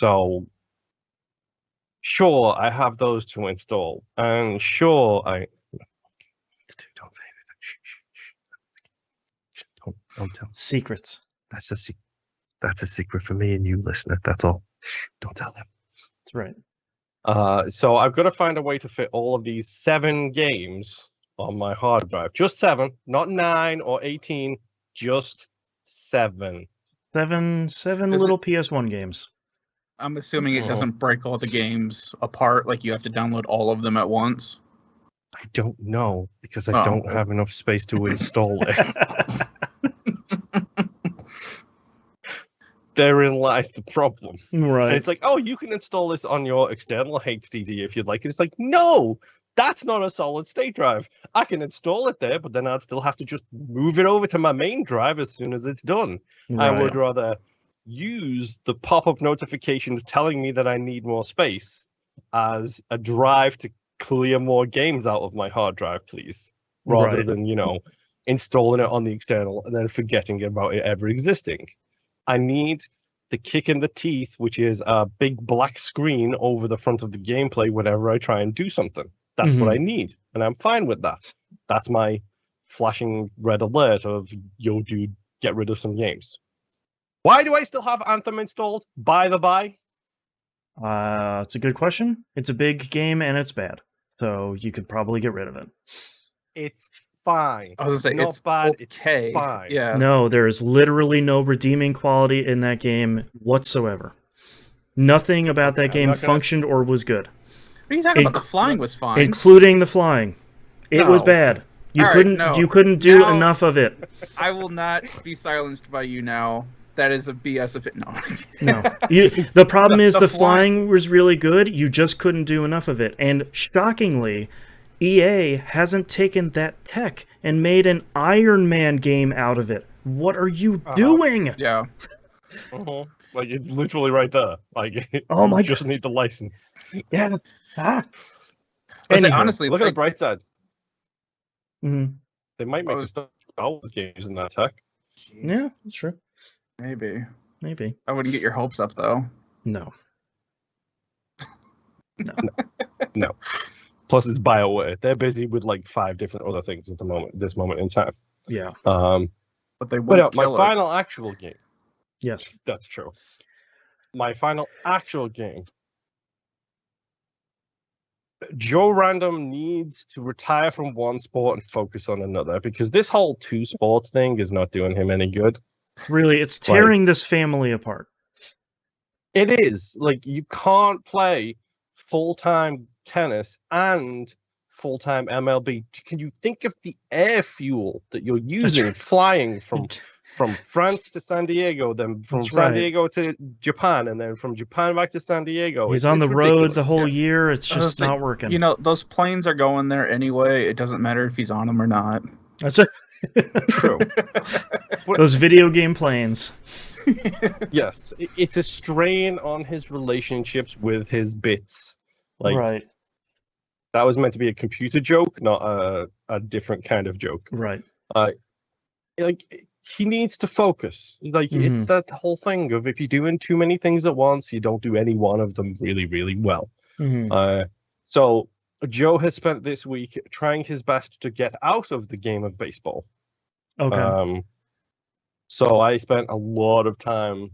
So, sure, I have those to install, and sure, don't say anything. Shh, shh, shh. Don't tell. Secrets. That's a secret for me and you, listener. That's all. Don't tell them. That's right. So I've got to find a way to fit all of these 7 games on my hard drive. Just 7, not 9 or 18. Just 7. Seven little PS1 games. I'm assuming it doesn't break all the games apart, like you have to download all of them at once. I don't know, because I don't have enough space to install it. Therein lies the problem. Right. And it's like, oh, you can install this on your external HDD if you'd like. It's like, no, that's not a solid state drive. I can install it there, but then I'd still have to just move it over to my main drive as soon as it's done. Right. I would rather use the pop-up notifications telling me that I need more space as a drive to clear more games out of my hard drive, please. Rather than, installing it on the external and then forgetting about it ever existing. I need the kick in the teeth, which is a big black screen over the front of the gameplay whenever I try and do something. That's what I need, and I'm fine with that. That's my flashing red alert of, yo, dude, get rid of some games. Why do I still have Anthem installed, by the by? It's a good question. It's a big game, and it's bad. So you could probably get rid of it. It's fine. I was going to say, not it's bad. okay. It's fine. Yeah. No, there is literally no redeeming quality in that game whatsoever. Nothing about that game functioned or was good. What are you talking about? The flying was fine. Including the flying. It was bad. You couldn't do enough of it. I will not be silenced by you now. That is a BS of it. No. No. The problem is the flying was really good. You just couldn't do enough of it. And shockingly, EA hasn't taken that tech and made an Iron Man game out of it. What are you doing? Yeah. Like, it's literally right there. Like, oh my you just need the license. Yeah. Honestly, look at the bright side. Mm-hmm. They might make Star Wars games in that tech. Jeez. Yeah, that's true. Maybe. I wouldn't get your hopes up, though. No. No. Plus, it's BioWare. They're busy with like 5 different other things at this moment in time. Yeah. But they won't my kill it. final actual game. Yes. That's true. My final actual game. Joe Random needs to retire from one sport and focus on another, because this whole 2 sports thing is not doing him any good. Really, it's tearing this family apart. It is. Like, you can't play full-time tennis and full-time MLB. Can you think of the air fuel that you're using flying from France to San Diego, then from San Diego to Japan, and then from Japan back to San Diego? He's on the road the whole year. It's just not working. You know, those planes are going there anyway. It doesn't matter if he's on them or not. That's it. True. Those video game planes. Yes, it's a strain on his relationships with his bits. Like, that was meant to be a computer joke, not a different kind of joke. Right. Like, he needs to focus. Like, it's that whole thing of, if you're doing too many things at once, you don't do any one of them really, really well. So Joe has spent this week trying his best to get out of the game of baseball. Okay. So I spent a lot of time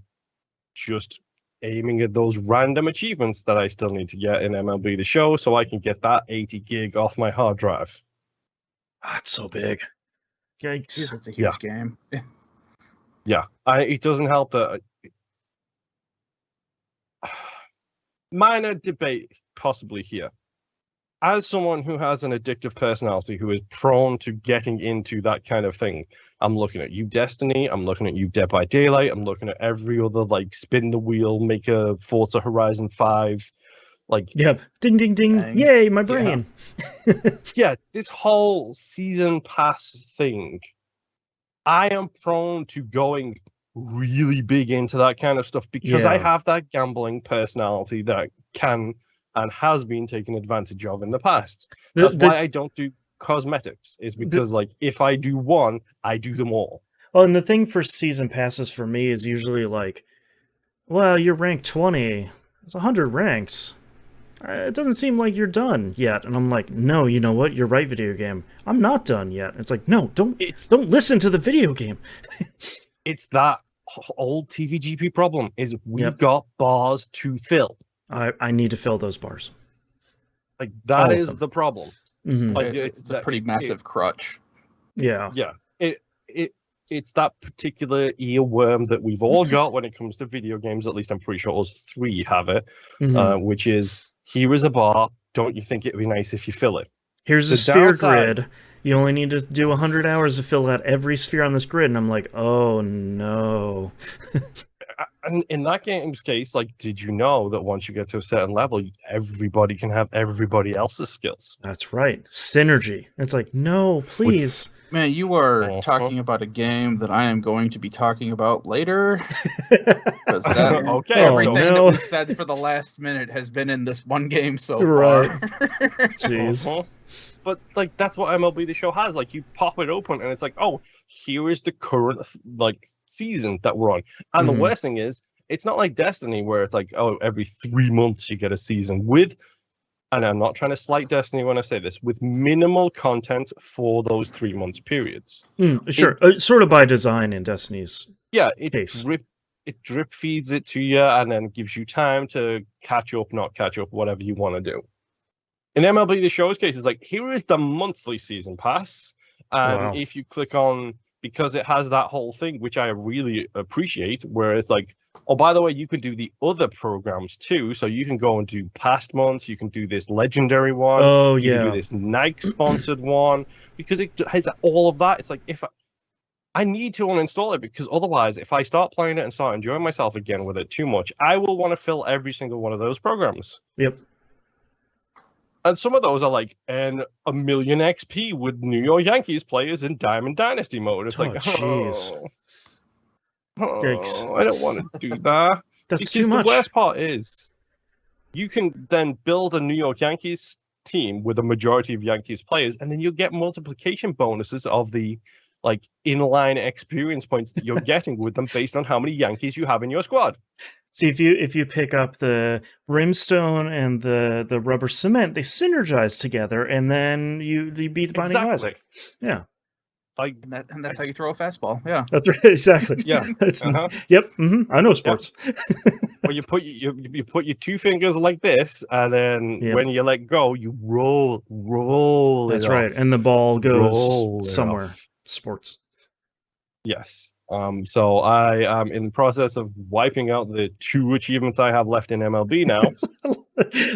just aiming at those random achievements that I still need to get in MLB The Show, so I can get that 80 gig off my hard drive. That's so big. Yikes. It's a huge game. Yeah. It doesn't help that... minor debate possibly here. As someone who has an addictive personality, who is prone to getting into that kind of thing, I'm looking at you, Destiny. I'm looking at you, Dead by Daylight. I'm looking at every other, like, spin the wheel, make a Forza Horizon 5. Like, yep. Ding, ding, ding. Dang. Yay, my brain. Yeah, this whole season pass thing. I am prone to going really big into that kind of stuff because I have that gambling personality that can and has been taken advantage of in the past. That's why I don't do cosmetics, is because, like, if I do one, I do them all. Well, and the thing for season passes for me is usually, like, well, you're ranked 20. There's 100 ranks. It doesn't seem like you're done yet. And I'm like, no, you know what? You're right, video game. I'm not done yet. It's like, no, don't listen to the video game. It's that old TVGP problem. Is we've Yep. got bars to fill. I need to fill those bars. Like that All of is them. the problem. Mhm. Like It's a pretty massive crutch. Yeah. Yeah. It's that particular earworm that we've all got when it comes to video games. At least I'm pretty sure us three have it, Mhm. which is here is a bar. Don't you think it'd be nice if you fill it? Here's The a sphere downside- grid. You only need to do 100 hours to fill out every sphere on this grid. And I'm like, oh no. And in that game's case, like, did you know that once you get to a certain level, everybody can have everybody else's skills? That's right. Synergy. It's like, no, please. Man, you are Uh-huh. talking about a game that I am going to be talking about later. Because Okay, everything no. that we've said for the last minute has been in this one game so Right. far. Jeez. Uh-huh. But like that's what MLB The Show has. Like you pop it open and it's like, oh, here is the current like season that we're on. And Mhm. the worst thing is, it's not like Destiny where it's like, oh, every 3 months you get a season with. And I'm not trying to slight Destiny when I say this, with minimal content for those 3 months periods. Sure. Sort of by design in Destiny's. Yeah, it Case. drip feeds it to you and then gives you time to catch up, not catch up, whatever you want to do. In MLB The Show's case, it's like, here is the monthly season pass. And Wow. if you click on, because it has that whole thing, which I really appreciate, where it's like, oh, by the way, you can do the other programs too. So you can go and do past months. You can do this legendary one. Oh, You can yeah. do this Nike-sponsored one. Because it has all of that. It's like, if I need to uninstall it, because otherwise, if I start playing it and start enjoying myself again with it too much, I will want to fill every single one of those programs. Yep. And some of those are like a million XP with New York Yankees players in Diamond Dynasty mode. It's Oh, like, jeez. Yikes. I don't want to do that. That's Because too much. the worst part is, you can then build a New York Yankees team with a majority of Yankees players, and then you'll get multiplication bonuses of the like inline experience points that you're getting with them based on how many Yankees you have in your squad. See, if you pick up the brimstone and the rubber cement, they synergize together, and then you beat the Binding of Exactly. Isaac. Yeah, Like, And that's how you throw a fastball. Yeah. that's right. Exactly. yeah. It's, Uh-huh. Yep. I know sports. Well, you put your two fingers like this, and then Yep. when you let go, you roll. That's it right. off. And the ball Roll goes it somewhere. off. Sports. Yes. So I am in the process of wiping out the 2 achievements I have left in MLB now.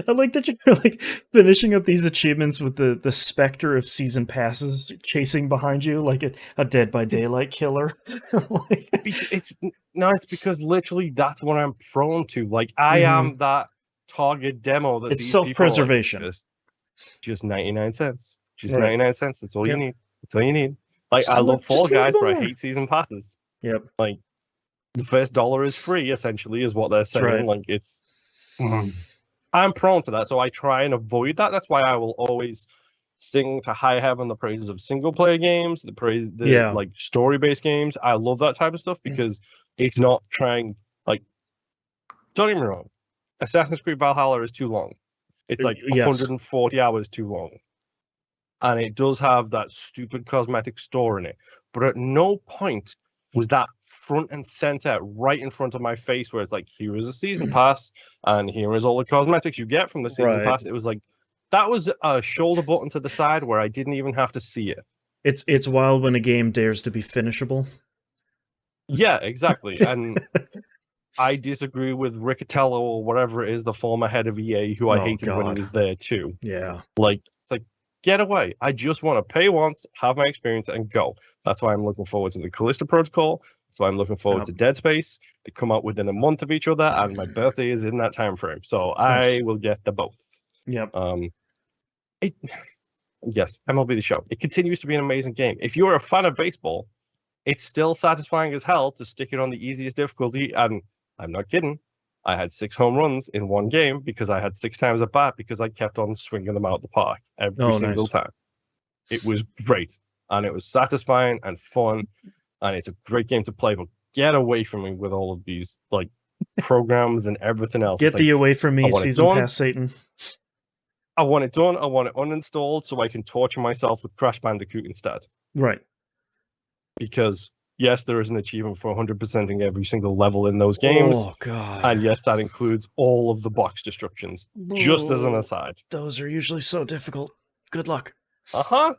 I like that you're like finishing up these achievements with the specter of season passes chasing behind you like a Dead by Daylight killer. Like, It's because literally that's what I'm prone to. Like I am that target demo that It's these people are like, self-preservation. just 99 cents. Just Right. 99 cents. That's all Yep. you need. That's all you need. Like Just I a love li- Fall just a Guys, little but I more. hate season passes. Yep. Like the first $1 is free, essentially, is what they're saying. right. Like it's I'm prone to that, so I try and avoid that. That's why I will always sing to high heaven the praises of single player games, Yeah. like story based games. I love that type of stuff because it's not trying like don't get me wrong. Assassin's Creed Valhalla is too long. It's like Yes. 140 hours too long. And it does have that stupid cosmetic store in it. But at no point was that front and center right in front of my face where it's like, here is a season pass, and here is all the cosmetics you get from the season Right. pass. It was like, that was a shoulder button to the side where I didn't even have to see it. It's wild when a game dares to be finishable. Yeah, exactly. And I disagree with Riccatello or whatever it is, the former head of EA, who I Oh, hated when he God. was there too. Yeah. Like, it's like, get away. I just want to pay once, have my experience, and go. That's why I'm looking forward to the Callisto Protocol. That's why I'm looking forward Yep. to Dead Space. They come out within a month of each other, and my birthday is in that time frame. So Nice. I will get the both. Yep. Yes, MLB The Show. It continues to be an amazing game. If you're a fan of baseball, it's still satisfying as hell to stick it on the easiest difficulty. And I'm not kidding. I had 6 home runs in one game because I had 6 times at bat because I kept on swinging them out the park every Oh, single nice. time. It was great, and it was satisfying and fun, and it's a great game to play. But get away from me with all of these like programs and everything else. Get It's thee like, away from I me, want it season done. pass Satan. I want it done. I want it uninstalled so I can torture myself with Crash Bandicoot instead. Right. Because yes, there is an achievement for 100%ing every single level in those games. Oh god. And yes, that includes all of the box destructions. Just as an aside. Those are usually so difficult. Good luck. Uh-huh.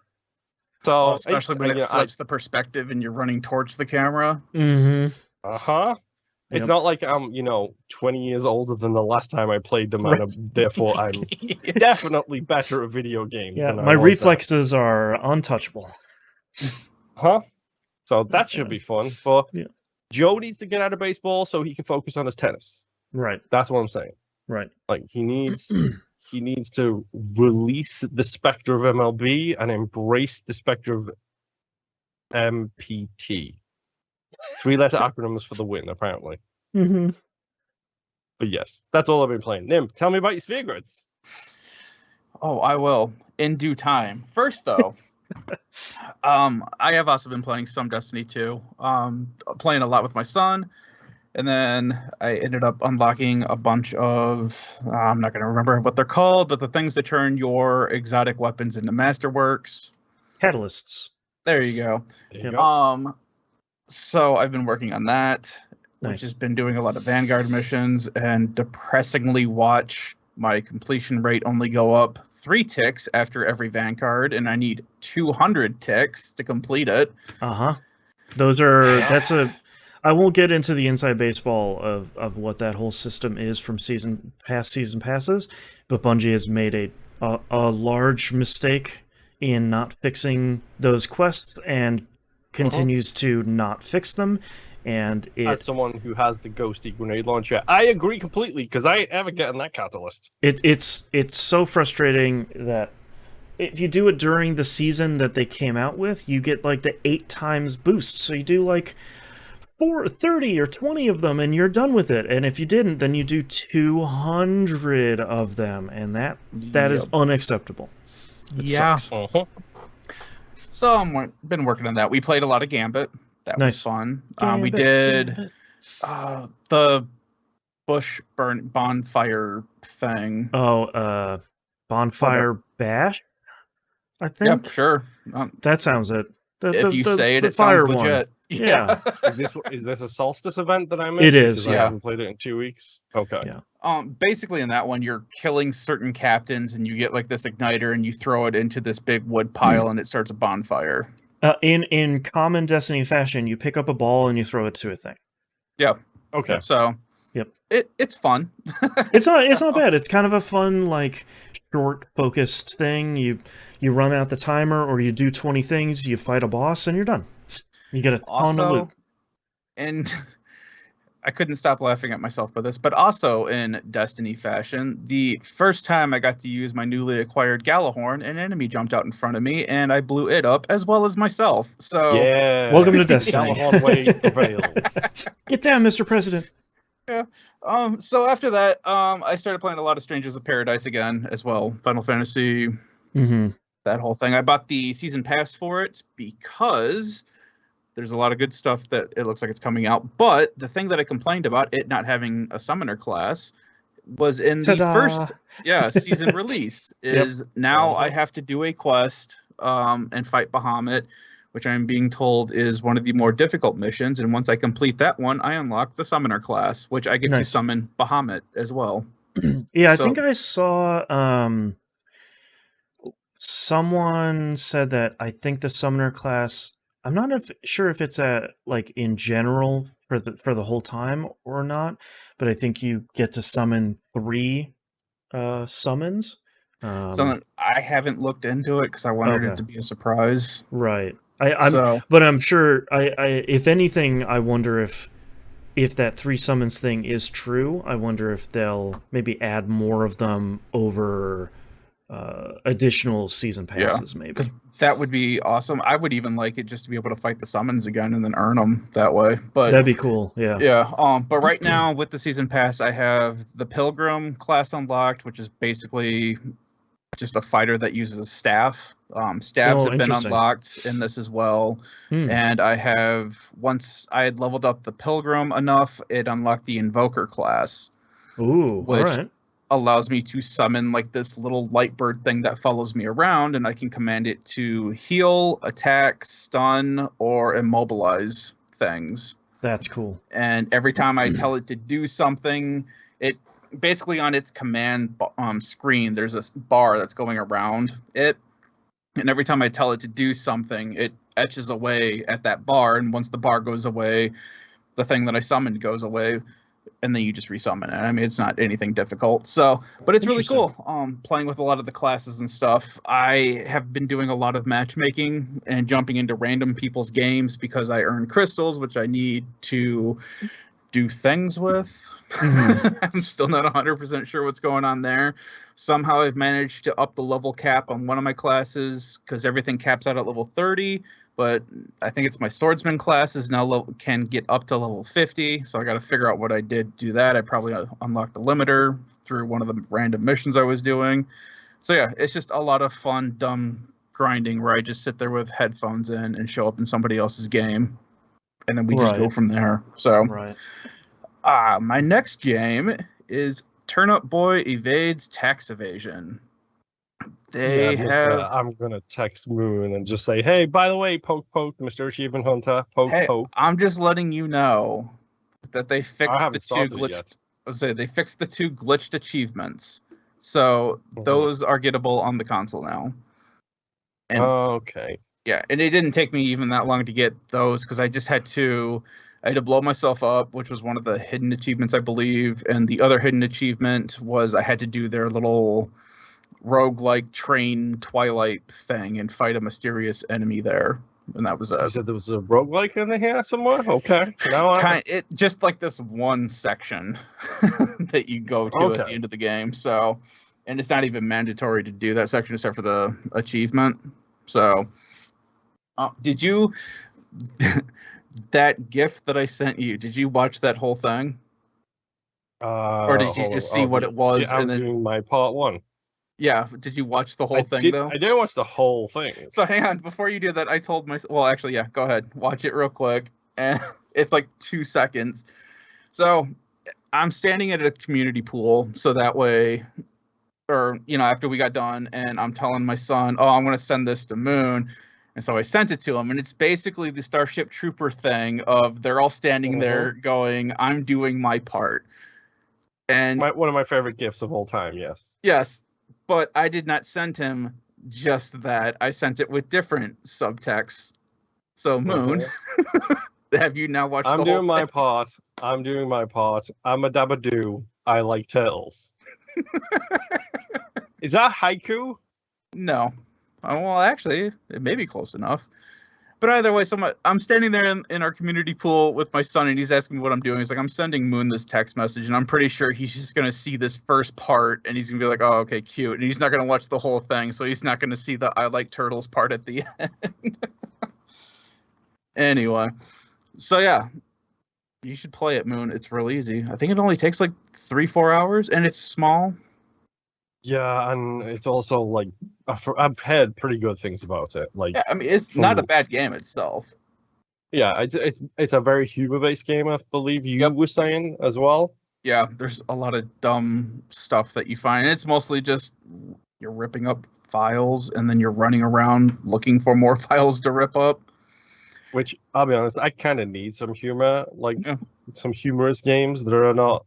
So especially when it flips the perspective and you're running towards the camera. Mm-hmm. Uh-huh. It's Yep. not like I'm, 20 years older than the last time I played them, Right. and therefore I'm definitely better at video games Yeah, than I my was reflexes are untouchable. then. Huh? So that should be fun. But Yeah. Joe needs to get out of baseball so he can focus on his tennis. Right. That's what I'm saying. Right. Like he needs to release the specter of MLB and embrace the specter of MPT. 3-letter acronyms for the win, apparently. Mm-hmm. But yes, that's all I've been playing. Nim, tell me about your sphere grids. Oh, I will in due time. First, though, I have also been playing some Destiny 2. Playing a lot with my son, and then I ended up unlocking a bunch of I'm not going to remember what they're called, but the things that turn your exotic weapons into masterworks. Catalysts. There you go. There you go. So I've been working on that, Nice. which has been doing a lot of Vanguard missions, and depressingly watch my completion rate only go up 3 ticks after every Vanguard, and I need 200 ticks to complete it. Uh-huh. I won't get into the inside baseball of what that whole system is from season passes, but Bungie has made a large mistake in not fixing those quests and continues to not fix them. And as someone who has the ghosty grenade launcher, I agree completely because I ain't ever getting that catalyst. It's so frustrating that if you do it during the season that they came out with, you get like the 8 times boost. So you do like 30 or 20 of them and you're done with it. And if you didn't, then you do 200 of them, and that is unacceptable. It sucks. So I've been working on that. We played a lot of Gambit. That was fun. We did the bush bonfire thing. Oh, bonfire bash, I think. Yep, sure. That sounds it. If you say it, it sounds legit. Yeah. Is this a solstice event that I missed? It is. I haven't played it in 2 weeks. Okay. Yeah. Basically in that one, you're killing certain captains, and you get like this igniter, and you throw it into this big wood pile, and it starts a bonfire. In common Destiny fashion, you pick up a ball and you throw it to a thing. Yeah. Okay. So. Yep. It's fun. It's not bad. It's kind of a fun, like, short focused thing. You run out the timer, or you do 20 things, you fight a boss, and you're done. You get a ton of loot. And I couldn't stop laughing at myself for this, but also in Destiny fashion, the first time I got to use my newly acquired Galahorn, an enemy jumped out in front of me, and I blew it up as well as myself. So yeah, welcome to Destiny. Galahorn way prevails. Get down, Mr. President. Yeah. So after that, I started playing a lot of Strangers of Paradise again as well. Final Fantasy, that whole thing. I bought the season pass for it because there's a lot of good stuff that it looks like it's coming out. But the thing that I complained about it not having a summoner class was in the first season release. Now I have to do a quest and fight Bahamut, which I'm being told is one of the more difficult missions. And once I complete that one, I unlock the summoner class, which I get to summon Bahamut as well. Yeah, I think I saw someone said that I think the summoner class, I'm not sure if it's like in general for the whole time or not, but I think you get to summon 3 summons. I haven't looked into it because I wanted it to be a surprise. Right. But I'm sure. If anything, I wonder if that 3 summons thing is true. I wonder if they'll maybe add more of them over additional season passes. Maybe because that would be awesome. I would even like it just to be able to fight the summons again and then earn them that way. But that'd be cool. Yeah. Yeah. But right now with the season pass, I have the Pilgrim class unlocked, which is basically just a fighter that uses a staff. Staves have been interesting. unlocked in this as well. Hmm. And I have, once I had leveled up the Pilgrim enough, it unlocked the Invoker class, Ooh, all which right. allows me to summon like this little light bird thing that follows me around, and I can command it to heal, attack, stun, or immobilize things. That's cool. And every time I tell it to do something, it basically on its command screen, there's a bar that's going around it. And every time I tell it to do something, it etches away at that bar. And once the bar goes away, the thing that I summoned goes away. And then you just resummon it. I mean, it's not anything difficult. So, but it's really cool. Playing with a lot of the classes and stuff. I have been doing a lot of matchmaking and jumping into random people's games because I earn crystals, which I need to do things with. Mm-hmm. I'm still not 100% sure what's going on there. Somehow I've managed to up the level cap on one of my classes because everything caps out at level 30. But I think it's my swordsman class is now can get up to level 50. So I got to figure out what I did to do that. I probably unlocked the limiter through one of the random missions I was doing. So yeah, it's just a lot of fun, dumb grinding where I just sit there with headphones in and show up in somebody else's game. And then we just go from there. So my next game is Turnip Boy Evades Tax Evasion. I'm gonna text Moon and just say, "Hey, by the way, poke, Mr. Achievement Hunter, poke." I'm just letting you know that they fixed the two glitched. They fixed the two glitched achievements, so those are gettable on the console now. And, okay. Yeah, and it didn't take me even that long to get those because I just had to. I had to blow myself up, which was one of the hidden achievements, I believe, and the other hidden achievement was I had to do their little roguelike train Twilight thing and fight a mysterious enemy there, and that was You said there was a roguelike in here somewhere? Okay. It just like this one section that you go to at the end of the game. So, and it's not even mandatory to do that section except for the achievement. So, did you that GIF that I sent you? Did you watch that whole thing, or did you just see what it was? I'm doing my part one. Yeah, did you watch the whole thing, though? I didn't watch the whole thing. So hang on, before you do that, I told myself... Well, actually, yeah, go ahead. Watch it real quick. And it's like 2 seconds. So I'm standing at a community pool, so that way... Or, after we got done, and I'm telling my son, I'm going to send this to Moon. And so I sent it to him, and it's basically the Starship Trooper thing of they're all standing there going, I'm doing my part. And one of my favorite GIFs of all time, yes. Yes. But I did not send him just that. I sent it with different subtext. So, Moon, have you now watched the whole thing? I'm doing my part. I'm a dabadoo. I like turtles. Is that haiku? No. Well, actually, it may be close enough. But either way, I'm standing there in our community pool with my son, and he's asking me what I'm doing. He's like, I'm sending Moon this text message, and I'm pretty sure he's just going to see this first part, and he's going to be like, oh, okay, cute. And he's not going to watch the whole thing, so he's not going to see the I like turtles part at the end. Anyway, so yeah, you should play it, Moon. It's real easy. I think it only takes like 3-4 hours, and it's small. Yeah, and it's also like I've heard pretty good things about it. Like, yeah, I mean, it's not a bad game itself. Yeah, it's a very humor-based game, I believe you were saying as well. Yeah, there's a lot of dumb stuff that you find. It's mostly just you're ripping up files, and then you're running around looking for more files to rip up. Which, I'll be honest, I kind of need some humor, like some humorous games that are not,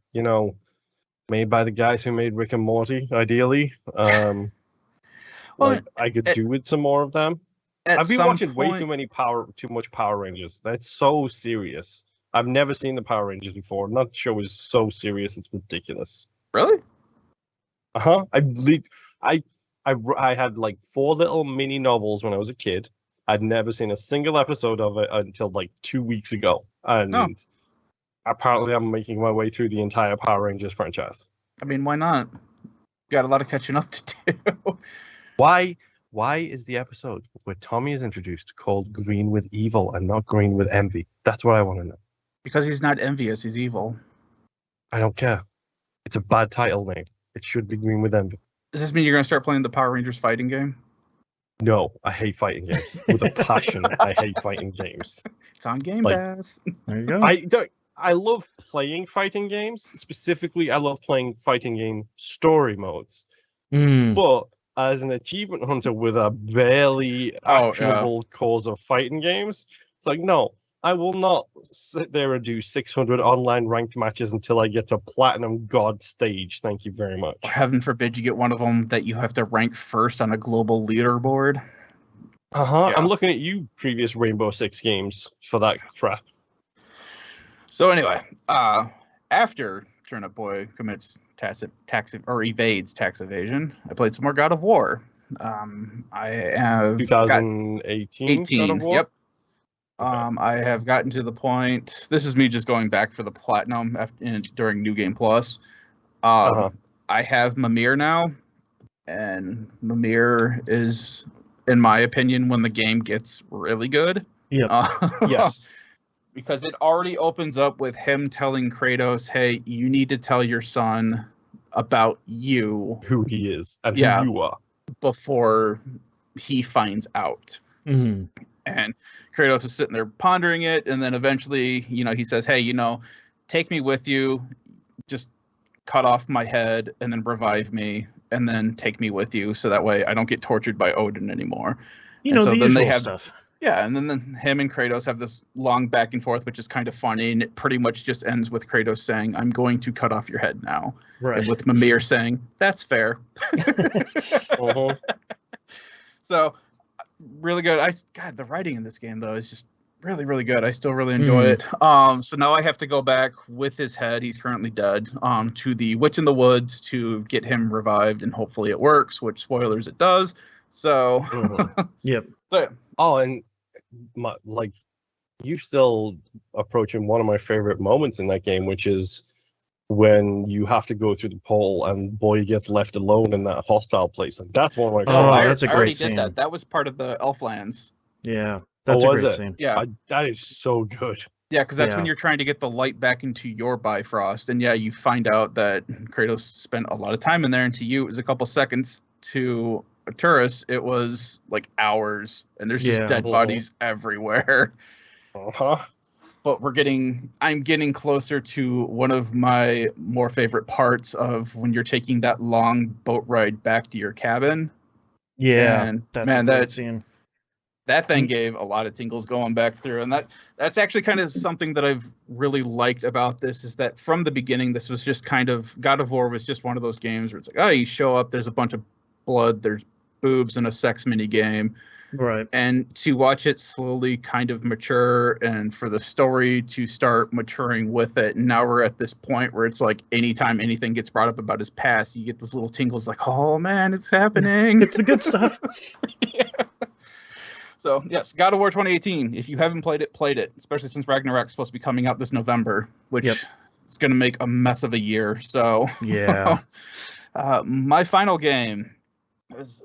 made by the guys who made Rick and Morty, ideally. I could do with some more of them. I've been watching way too much Power Rangers. That's so serious. I've never seen the Power Rangers before. That show is so serious, it's ridiculous. Really? I had like 4 little mini novels when I was a kid. I'd never seen a single episode of it until like 2 weeks ago. And apparently I'm making my way through the entire Power Rangers franchise. I mean, why not? You got a lot of catching up to do. Why is the episode where Tommy is introduced called Green with Evil and not Green with Envy? That's what I want to know. Because he's not envious, he's evil. I don't care. It's a bad title name. It should be Green with Envy. Does this mean you're going to start playing the Power Rangers fighting game? No, I hate fighting games with a passion. I hate fighting games. It's on Game Like, Pass. There you go. I love playing fighting games. Specifically, I love playing fighting game story modes. But as an achievement hunter with a barely actionable cause of fighting games, it's like, no, I will not sit there and do 600 online ranked matches until I get to Platinum God stage. Thank you very much. Heaven forbid you get one of them that you have to rank first on a global leaderboard. Yeah. I'm looking at you, previous Rainbow Six games, for that crap. So anyway, after Turnip Boy commits evades tax evasion, I played some more God of War. I have 2018 God of War? Yep. I have gotten to the point. This is me just going back for the platinum during New Game Plus. I have Mimir now, and Mimir is, in my opinion, when the game gets really good. Yeah. Yes. Because it already opens up with him telling Kratos, "Hey, you need to tell your son about you, who he is, and who you are, before he finds out." Mm-hmm. And Kratos is sitting there pondering it, and then eventually, he says, "Hey, take me with you. Just cut off my head, and then revive me, and then take me with you, so that way I don't get tortured by Odin anymore." The usual stuff. Yeah, and then him and Kratos have this long back and forth, which is kind of funny, and it pretty much just ends with Kratos saying, "I'm going to cut off your head now," right? And with Mimir saying, "That's fair." So, really good. God, the writing in this game though is just really, really good. I still really enjoy it. So now I have to go back with his head. He's currently dead. To the Witch in the Woods to get him revived, and hopefully it works. Which, spoilers, it does. So, yep. So, and you still approaching one of my favorite moments in that game, which is when you have to go through the portal and boy gets left alone in that hostile place. And that's one of my favorite. That's a great scene. Did that. That was part of the Elflands. Yeah, that's a great scene. Yeah, that is so good. Yeah, because that's when you're trying to get the light back into your Bifrost, and you find out that Kratos spent a lot of time in there, and to you it was a couple seconds. To Arturus, it was like hours, and there's just dead bodies everywhere. But I'm getting closer to one of my more favorite parts of when you're taking that long boat ride back to your cabin. Yeah, and that's a great scene. That thing gave a lot of tingles going back through, and that's actually kind of something that I've really liked about this, is that from the beginning, this was just kind of, God of War was just one of those games where it's like, oh, you show up, there's a bunch of blood, there's boobs, and a sex mini game. Right. And to watch it slowly kind of mature, and for the story to start maturing with it. And now we're at this point where it's like anytime anything gets brought up about his past, you get those little tingles like, oh man, it's happening. It's the good stuff. Yeah. So yes, God of War 2018. If you haven't played it, especially since Ragnarok's supposed to be coming out this November, which is going to make a mess of a year. So yeah. My final game is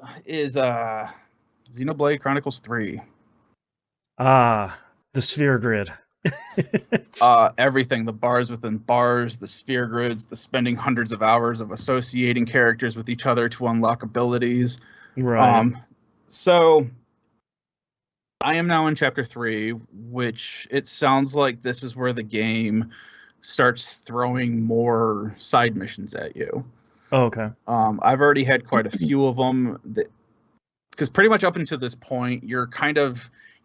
Xenoblade Chronicles 3. The sphere grid. Everything, the bars within bars, the sphere grids, the spending hundreds of hours of associating characters with each other to unlock abilities. Right. So I am now in chapter 3, which it sounds like this is where the game starts throwing more side missions at you. Oh, okay. I've already had quite a few of them because pretty much up until this point, you're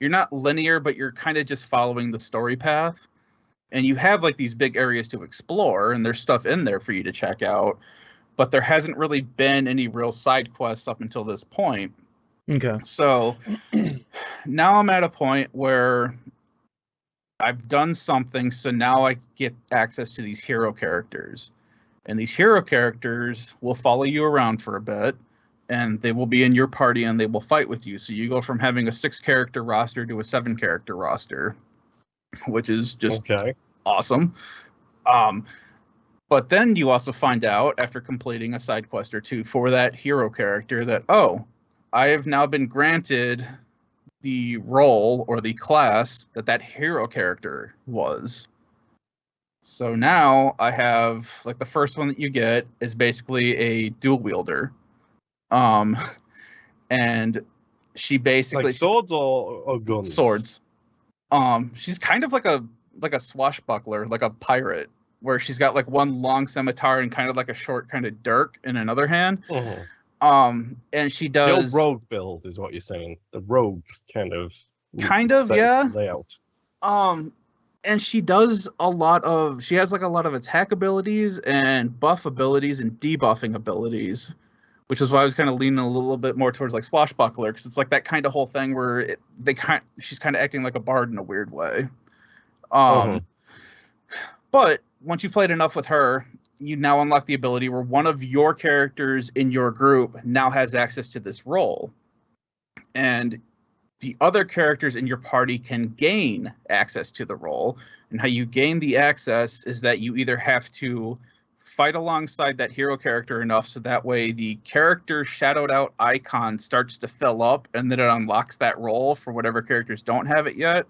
not linear, but you're kind of just following the story path. And you have like these big areas to explore, and there's stuff in there for you to check out. But there hasn't really been any real side quests up until this point. Okay. So now I'm at a point where I've done something, so now I get access to these hero characters. And these hero characters will follow you around for a bit, and they will be in your party, and they will fight with you. So you go from having a 6-character roster to a 7-character roster, which is just awesome. But then you also find out, after completing a side quest or two for that hero character, that, I have now been granted the role or the class that hero character was. So now I have, like, the first one that you get is basically a dual wielder. And she basically like swords or guns? Swords. She's kind of like a swashbuckler, like a pirate, where she's got like one long scimitar and kind of like a short kind of dirk in another hand. And she does the rogue build is what you're saying. The rogue kind of layout. And she does she has like a lot of attack abilities and buff abilities and debuffing abilities, which is why I was kind of leaning a little bit more towards like swashbuckler, because it's like that kind of whole thing where she's kind of acting like a bard in a weird way. But once you've played enough with her, you now unlock the ability where one of your characters in your group now has access to this role. And the other characters in your party can gain access to the role. And how you gain the access is that you either have to fight alongside that hero character enough so that way the character shadowed out icon starts to fill up and then it unlocks that role for whatever characters don't have it yet.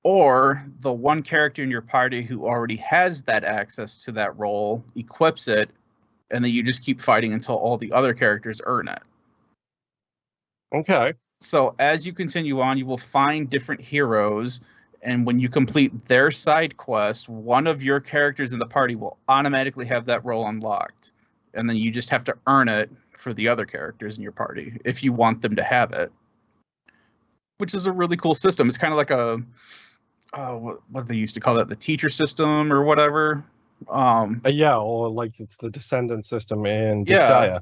Or the one character in your party who already has that access to that role equips it, and then you just keep fighting until all the other characters earn it. Okay. So as you continue on, you will find different heroes, and when you complete their side quest, one of your characters in the party will automatically have that role unlocked. And then you just have to earn it for the other characters in your party if you want them to have it. Which is a really cool system. It's kind of like a... what they used to call that, the teacher system or whatever. Yeah, or like it's the descendant system in Disgaea.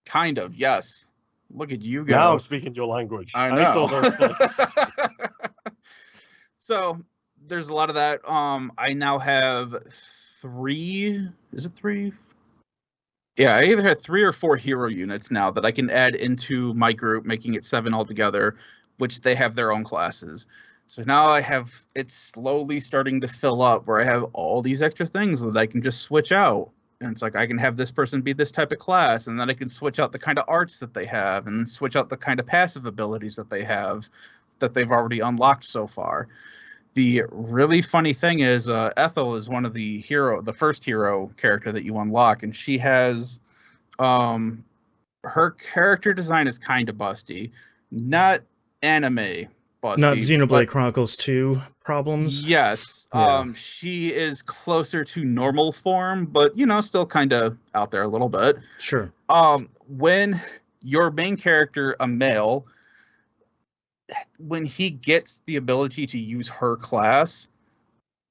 Kind of, yes. Look at you go. Now I'm speaking your language. I know. I saw those clips. So there's a lot of that. I now have 3. Is it 3? Yeah, I either have 3 or 4 hero units now that I can add into my group, making it 7 altogether, which they have their own classes. So now it's slowly starting to fill up where I have all these extra things that I can just switch out. And it's like I can have this person be this type of class, and then I can switch out the kind of arts that they have, and switch out the kind of passive abilities that they have that they've already unlocked so far. The really funny thing is Ethel is one of the first hero character that you unlock, and she has her character design is kind of busty. Not anime busty. Not Xenoblade Chronicles 2 problems? Yes. Yeah. She is closer to normal form, but, still kind of out there a little bit. Sure. When your main character, a male, when he gets the ability to use her class,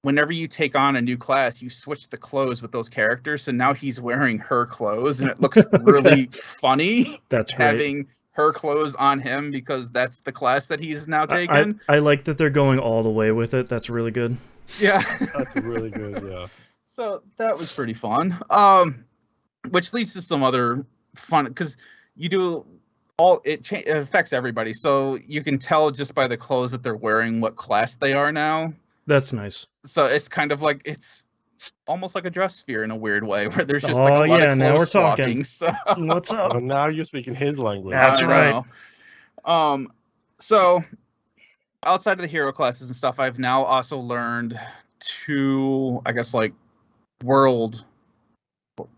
whenever you take on a new class, you switch the clothes with those characters, so now he's wearing her clothes, and it looks really funny. That's having her clothes on him because that's the class that he's now taken. I like that they're going all the way with it. That's really good. Yeah. That's really good, yeah. So that was pretty fun. Which leads to some other fun, because you do it affects everybody. So you can tell just by the clothes that they're wearing what class they are now. That's nice. So it's kind of like, it's almost like a dress sphere in a weird way, where there's just like a lot of clothes now we're swapping. talking. So. What's up? Well, now you're speaking his language. That's right. So outside of the hero classes and stuff, I've now also learned 2, I guess, like world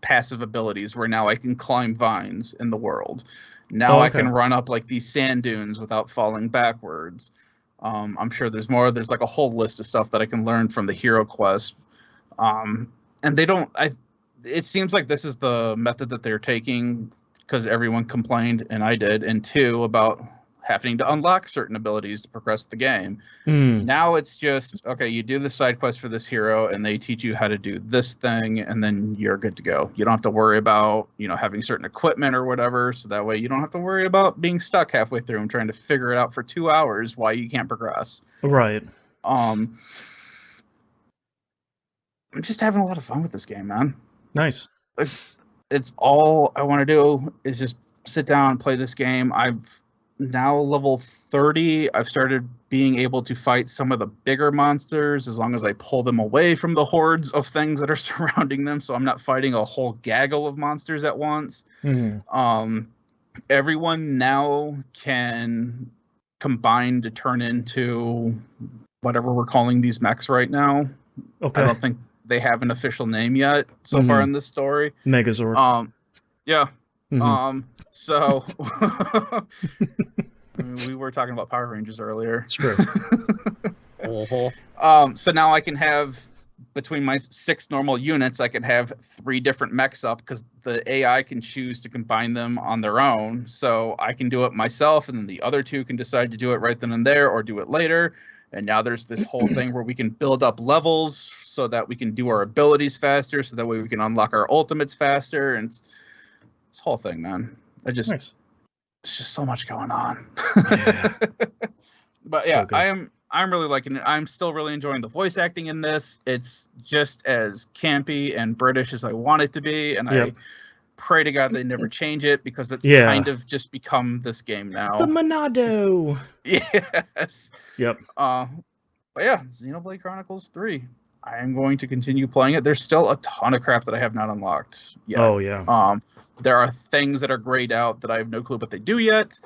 passive abilities where now I can climb vines in the world. Now I can run up like these sand dunes without falling backwards. I'm sure there's more. There's like a whole list of stuff that I can learn from the hero quest. And they don't, it seems like this is the method that they're taking because everyone complained, and I did, and 2, about having to unlock certain abilities to progress the game. Now it's just, okay, you do the side quest for this hero, and they teach you how to do this thing, and then you're good to go. You don't have to worry about, having certain equipment or whatever, so that way you don't have to worry about being stuck halfway through and trying to figure it out for 2 hours why you can't progress. Right. I'm just having a lot of fun with this game, man. Nice. It's all I want to do is just sit down and play this game. I've now level 30. I've started being able to fight some of the bigger monsters as long as I pull them away from the hordes of things that are surrounding them, so I'm not fighting a whole gaggle of monsters at once. Everyone now can combine to turn into whatever we're calling these mechs right now. Okay. I don't think they have an official name yet so far in this story. Megazord. Yeah. So I mean, we were talking about Power Rangers earlier. It's true. So now I can have, between my 6 normal units, I can have 3 different mechs up because the AI can choose to combine them on their own. So I can do it myself, and then the other 2 can decide to do it right then and there or do it later. And now there's this whole thing where we can build up levels so that we can do our abilities faster, so that way we can unlock our ultimates faster. And this whole thing, man. Nice. It's just so much going on. Yeah. But yeah, so I'm really liking it. I'm still really enjoying the voice acting in this. It's just as campy and British as I want it to be, and I pray to God they never change it, because it's kind of just become this game now. The Monado. Yes. Yep. But yeah, Xenoblade Chronicles 3. I am going to continue playing it. There's still a ton of crap that I have not unlocked yet. Oh yeah. There are things that are grayed out that I have no clue what they do yet.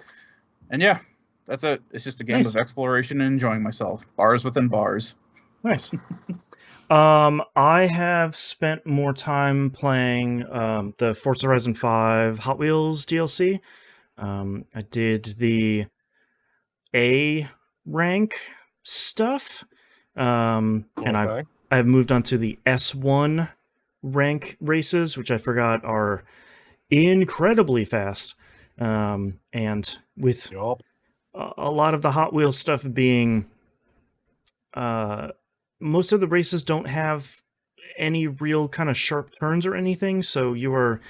And yeah, that's it. It's just a game of exploration and enjoying myself. Bars within bars. Nice. I have spent more time playing the Forza Horizon 5 Hot Wheels DLC. I did the A rank stuff. And I've moved on to the S1 rank races, which I forgot are incredibly fast. And with a lot of the Hot Wheels stuff being most of the races don't have any real kind of sharp turns or anything, so you are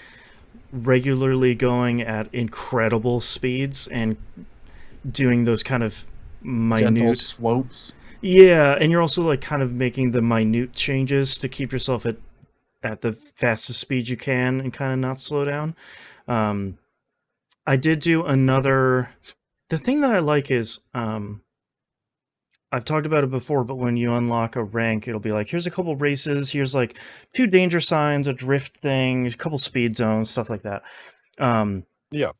regularly going at incredible speeds and doing those kind of minute gentle slopes. Yeah, and you're also like kind of making the minute changes to keep yourself at the fastest speed you can and kind of not slow down. I did do another... The thing that I like is, I've talked about it before, but when you unlock a rank, it'll be like, here's a couple races, here's like 2 danger signs, a drift thing, a couple speed zones, stuff like that. Yeah.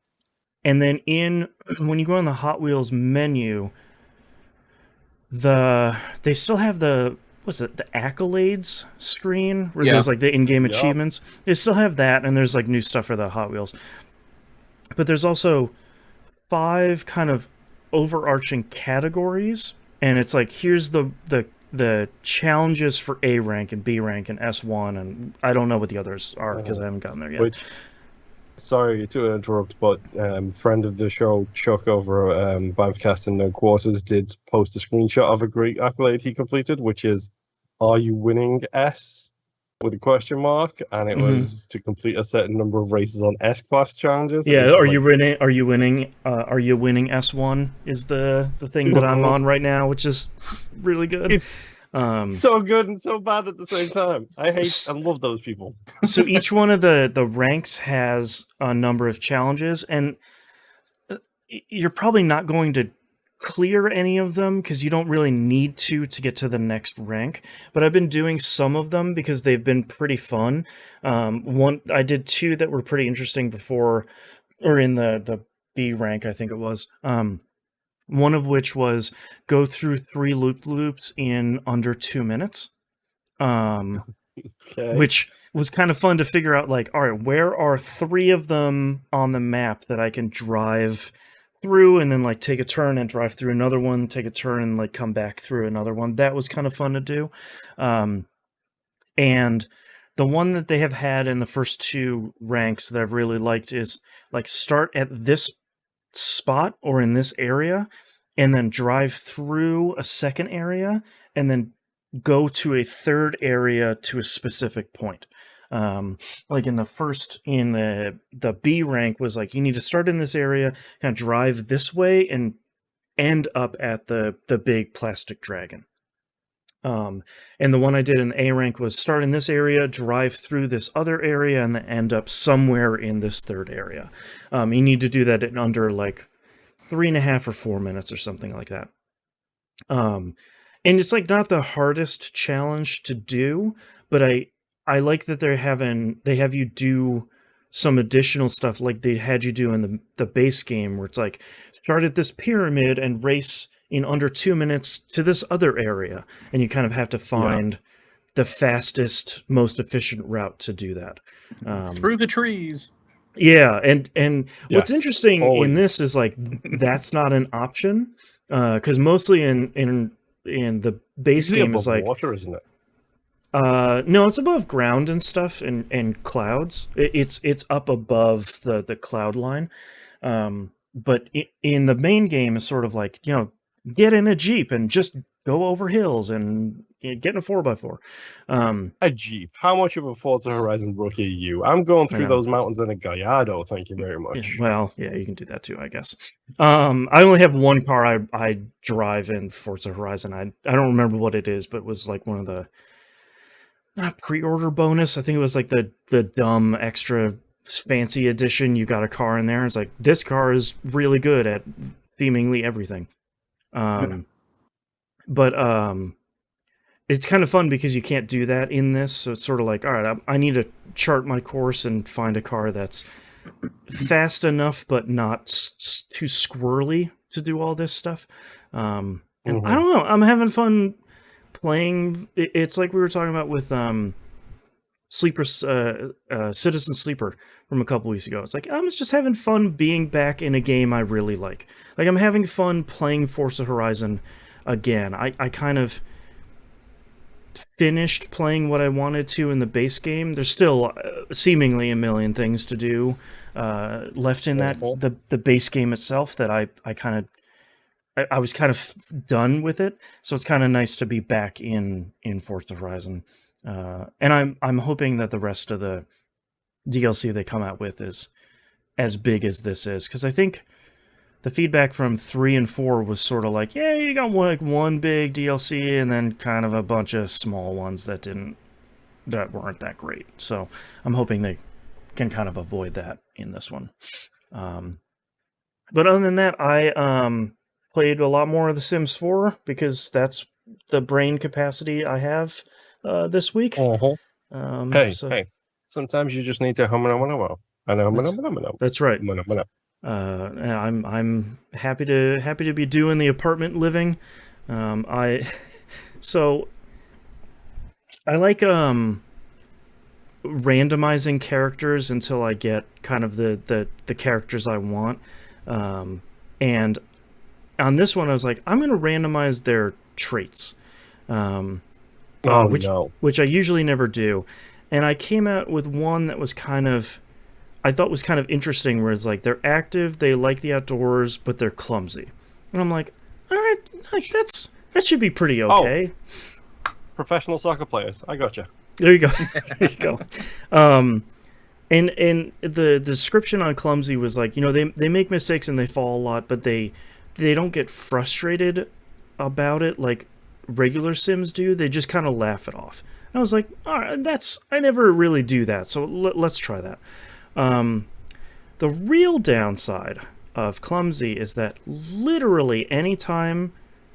And then when you go on the Hot Wheels menu, they still have the accolades screen where there's like the in-game achievements. They still have that, and there's like new stuff for the Hot Wheels. But there's also 5 kind of overarching categories, and it's like, here's the challenges for A rank and B rank and S1, and I don't know what the others are because I haven't gotten there yet. Sorry to interrupt, but friend of the show, Chuck over Vivecast and No Quarters, did post a screenshot of a great accolade he completed, which is, "Are you winning S?" with a question mark, and it was to complete a certain number of races on S-class challenges. Yeah, are you winning S1 is the thing that I'm on right now, which is really good. It's so good and so bad at the same time. I hate and love those people. So each one of the ranks has a number of challenges, and you're probably not going to clear any of them because you don't really need to get to the next rank, but I've been doing some of them because they've been pretty fun. I did 2 that were pretty interesting before, or in the B rank, I think it was. One of which was go through 3 loop-loops in under 2 minutes. Which was kind of fun to figure out, like, all right, where are 3 of them on the map that I can drive through and then like take a turn and drive through another one, take a turn and like come back through another one. That was kind of fun to do. And the one that they have had in the first 2 ranks that I've really liked is like start at this spot or in this area and then drive through a second area and then go to a third area to a specific point. Like in the B rank was like, you need to start in this area, kind of drive this way and end up at the big plastic dragon. And the one I did in A rank was start in this area, drive through this other area, and then end up somewhere in this third area. You need to do that in under like 3.5 or 4 minutes or something like that. And it's like not the hardest challenge to do, but I like that they have you do some additional stuff like they had you do in the base game, where it's like start at this pyramid and race in under 2 minutes to this other area, and you kind of have to find the fastest, most efficient route to do that. Through the trees. Yeah, and what's Yes, interesting in always. this is like that's not an option, because mostly in the base Usually game is above like water, isn't it? no, it's above ground and stuff and clouds. It's up above the cloud line. But in the main game is sort of like, get in a Jeep and just go over hills and get in a 4x4. A Jeep. How much of a Forza Horizon rookie are you? I'm going I through know. those mountains in a Gallardo, thank you very Yeah, much. well, yeah, you can do that too, I guess. I only have one car I drive in Forza Horizon. I don't remember what it is, but it was like one of the, not pre-order bonus. I think it was like the dumb extra fancy edition. You got a car in there. It's like, this car is really good at seemingly everything. But it's kind of fun because you can't do that in this. So it's sort of like, all right, I need to chart my course and find a car that's fast enough but not too squirrely to do all this stuff. And I don't know, I'm having fun playing. It's like we were talking about with Citizen Sleeper from a couple weeks ago. It's like I'm just having fun being back in a game I really like I'm having fun playing Forza Horizon again. I kind of finished playing what I wanted to in the base game. There's still seemingly a million things to do left in that the base game itself that I was kind of done with it. So it's kind of nice to be back in Forza Horizon, and I'm hoping that the rest of the DLC they come out with is as big as this is, because I think the feedback from 3 and 4 was sort of like, yeah, you got one big DLC and then kind of a bunch of small ones that weren't that great. So I'm hoping they can kind of avoid that in this one. But other than that, I played a lot more of The Sims 4 because that's the brain capacity I have this week. Hey, sometimes you just need to That's right. I'm happy to be doing the apartment living. I like randomizing characters until I get kind of the characters I want. And on this one, I was like, I'm going to randomize their traits, which I usually never do. And I came out with one that was I thought was kind of interesting, where it's like they're active, they like the outdoors, but they're clumsy. And I'm like, all right, that should be pretty okay. Oh, professional soccer players, I gotcha. There you go. There you go. And the description on clumsy was like, they make mistakes and they fall a lot, but they don't get frustrated about it like regular Sims do. They just kind of laugh it off. And I was like, all right, I never really do that, so let's try that. The real downside of clumsy is that literally anytime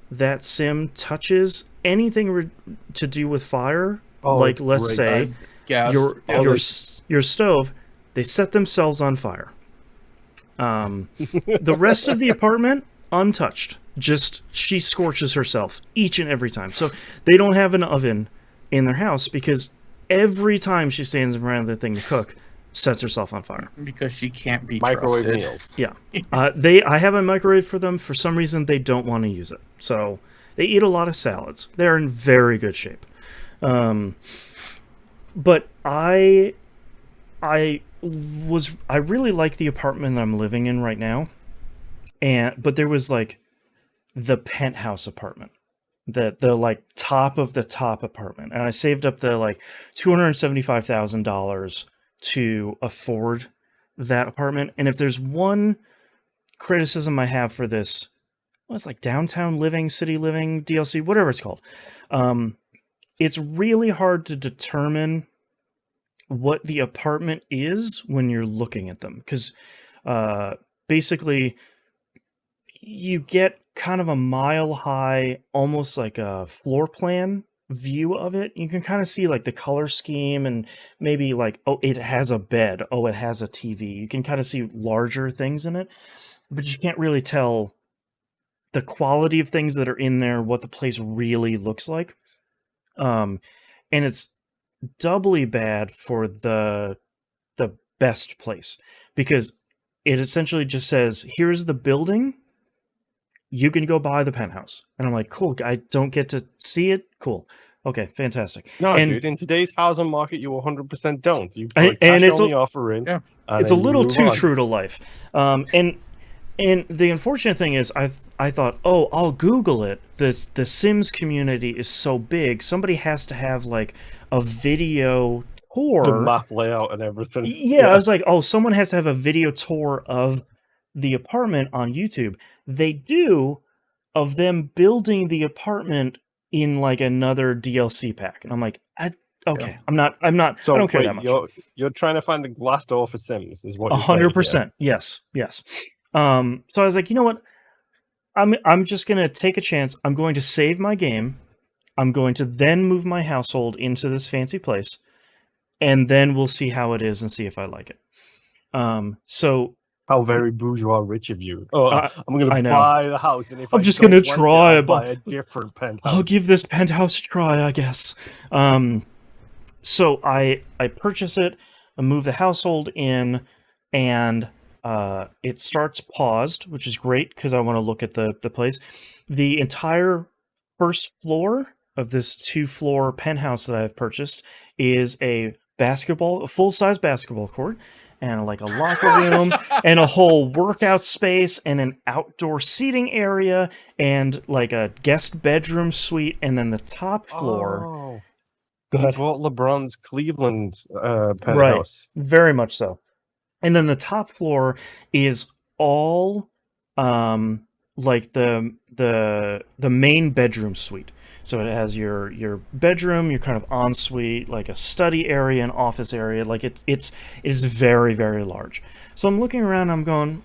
that sim touches anything to do with fire, like let's say your stove, they set themselves on fire. The rest of the apartment untouched. Just she scorches herself each and every time. So they don't have an oven in their house because every time she stands in front of the thing to cook, sets herself on fire because she can't be microwave trusted. meals. Yeah, I have a microwave for them. For some reason, they don't want to use it, so they eat a lot of salads. They're in very good shape. But I really like the apartment that I'm living in right now, but there was like the penthouse apartment, the like top of the top apartment, and I saved up the like $275,000 to afford that apartment. And if there's one criticism I have for this, it's like downtown living, city living, DLC, whatever it's called, it's really hard to determine what the apartment is when you're looking at them, because basically you get kind of a mile high, almost like a floor plan view of it. You can kind of see like the color scheme and maybe like, oh, it has a bed, oh, it has a TV. You can kind of see larger things in it, but you can't really tell the quality of things that are in there, what the place really looks like. And it's doubly bad for the best place, because it essentially just says, here's the building, you can go buy the penthouse. And I'm like, cool, I don't get to see it? Cool. Okay, fantastic. No, and, dude, in today's housing market, you 100% don't. You put and a cash it's only offer in. Yeah. It's a little too true to life. And the unfortunate thing is, I thought, oh, I'll Google it. The Sims community is so big. Somebody has to have like a video tour. The map layout and everything. Yeah, I was like, oh, someone has to have a video tour of the apartment on YouTube. They do, of them building the apartment in like another DLC pack. And I'm like, okay, yeah. I'm not. So I don't care that much. You're trying to find the glass door for Sims, is what you're 100%. Yes. So I was like, you know what? I'm just gonna take a chance. I'm going to save my game. I'm going to then move my household into this fancy place, and then we'll see how it is and see if I like it. So how very bourgeois rich of you. Oh, I'm going to buy the house, and if I'm just going to try buy a different penthouse. I'll give this penthouse a try, I guess. So I purchase it, I move the household in, and it starts paused, which is great because I want to look at the place. The entire first floor of this 2-floor penthouse that I've purchased is a full-size basketball court, and like a locker room, and a whole workout space, and an outdoor seating area, and like a guest bedroom suite, and then the top floor. Oh, go ahead. You bought LeBron's Cleveland penthouse. Right, very much so. And then the top floor is all like the main bedroom suite. So it has your bedroom, your kind of ensuite, like a study area, an office area. Like it is very, very large. So I'm looking around, I'm going,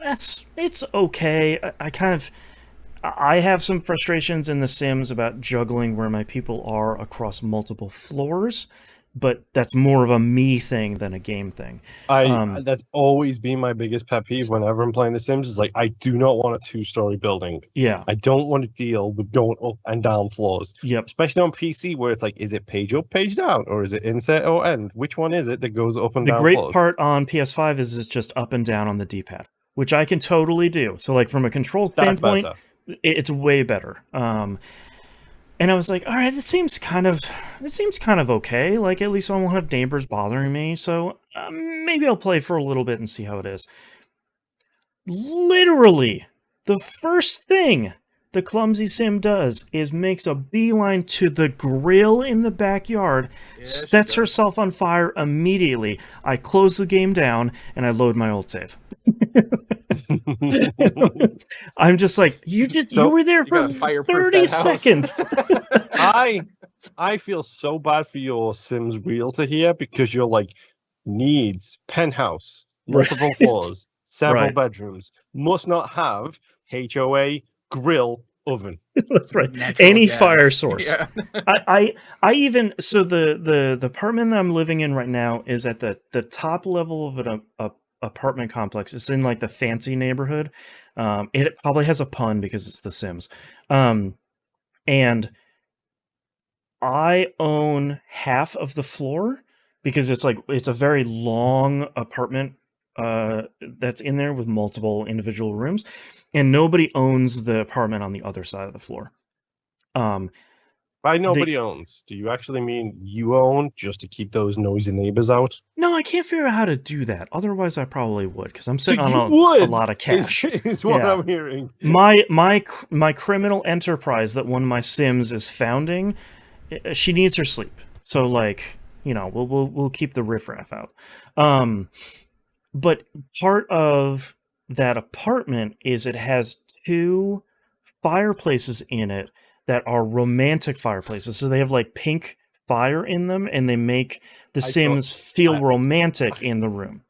it's okay. I have some frustrations in The Sims about juggling where my people are across multiple floors, but that's more of a me thing than a game thing. That's always been my biggest pet peeve whenever I'm playing The Sims, is like, I do not want a 2-story building. Yeah. I don't want to deal with going up and down floors. Yep. Especially on PC, where it's like, is it page up, page down? Or is it insert or end? Which one is it that goes up and down floors? The great part on PS5 is it's just up and down on the D-pad, which I can totally do. So like from a control standpoint, it's way better. And I was like, all right, it seems kind of okay. Like, at least I won't have neighbors bothering me. So maybe I'll play for a little bit and see how it is. Literally, the first thing the Clumsy Sim does is makes a beeline to the grill in the backyard, sets herself on fire immediately. I close the game down, and I load my old save. I'm just like, you were there for 30 seconds. I feel so bad for your Sims realtor here, because you're like, needs penthouse, multiple floors, several bedrooms, must not have HOA, grill, oven. That's right. Any fire source. Yeah. I even, so the apartment I'm living in right now is at the top level of an apartment complex. It's in like the fancy neighborhood. It probably has a pun because it's The Sims. And I own half of the floor because it's a very long apartment that's in there with multiple individual rooms, and nobody owns the apartment on the other side of the floor. By nobody owns, do you actually mean you own just to keep those noisy neighbors out? No, I can't figure out how to do that. Otherwise, I probably would, because I'm sitting on a lot of cash. Is what I'm hearing. My criminal enterprise that one of my Sims is founding, she needs her sleep. So, like, you know, we'll keep the riffraff out. But part of that apartment is it has 2 fireplaces in it that are romantic fireplaces. So they have like pink fire in them, and they make the Sims feel romantic in the room.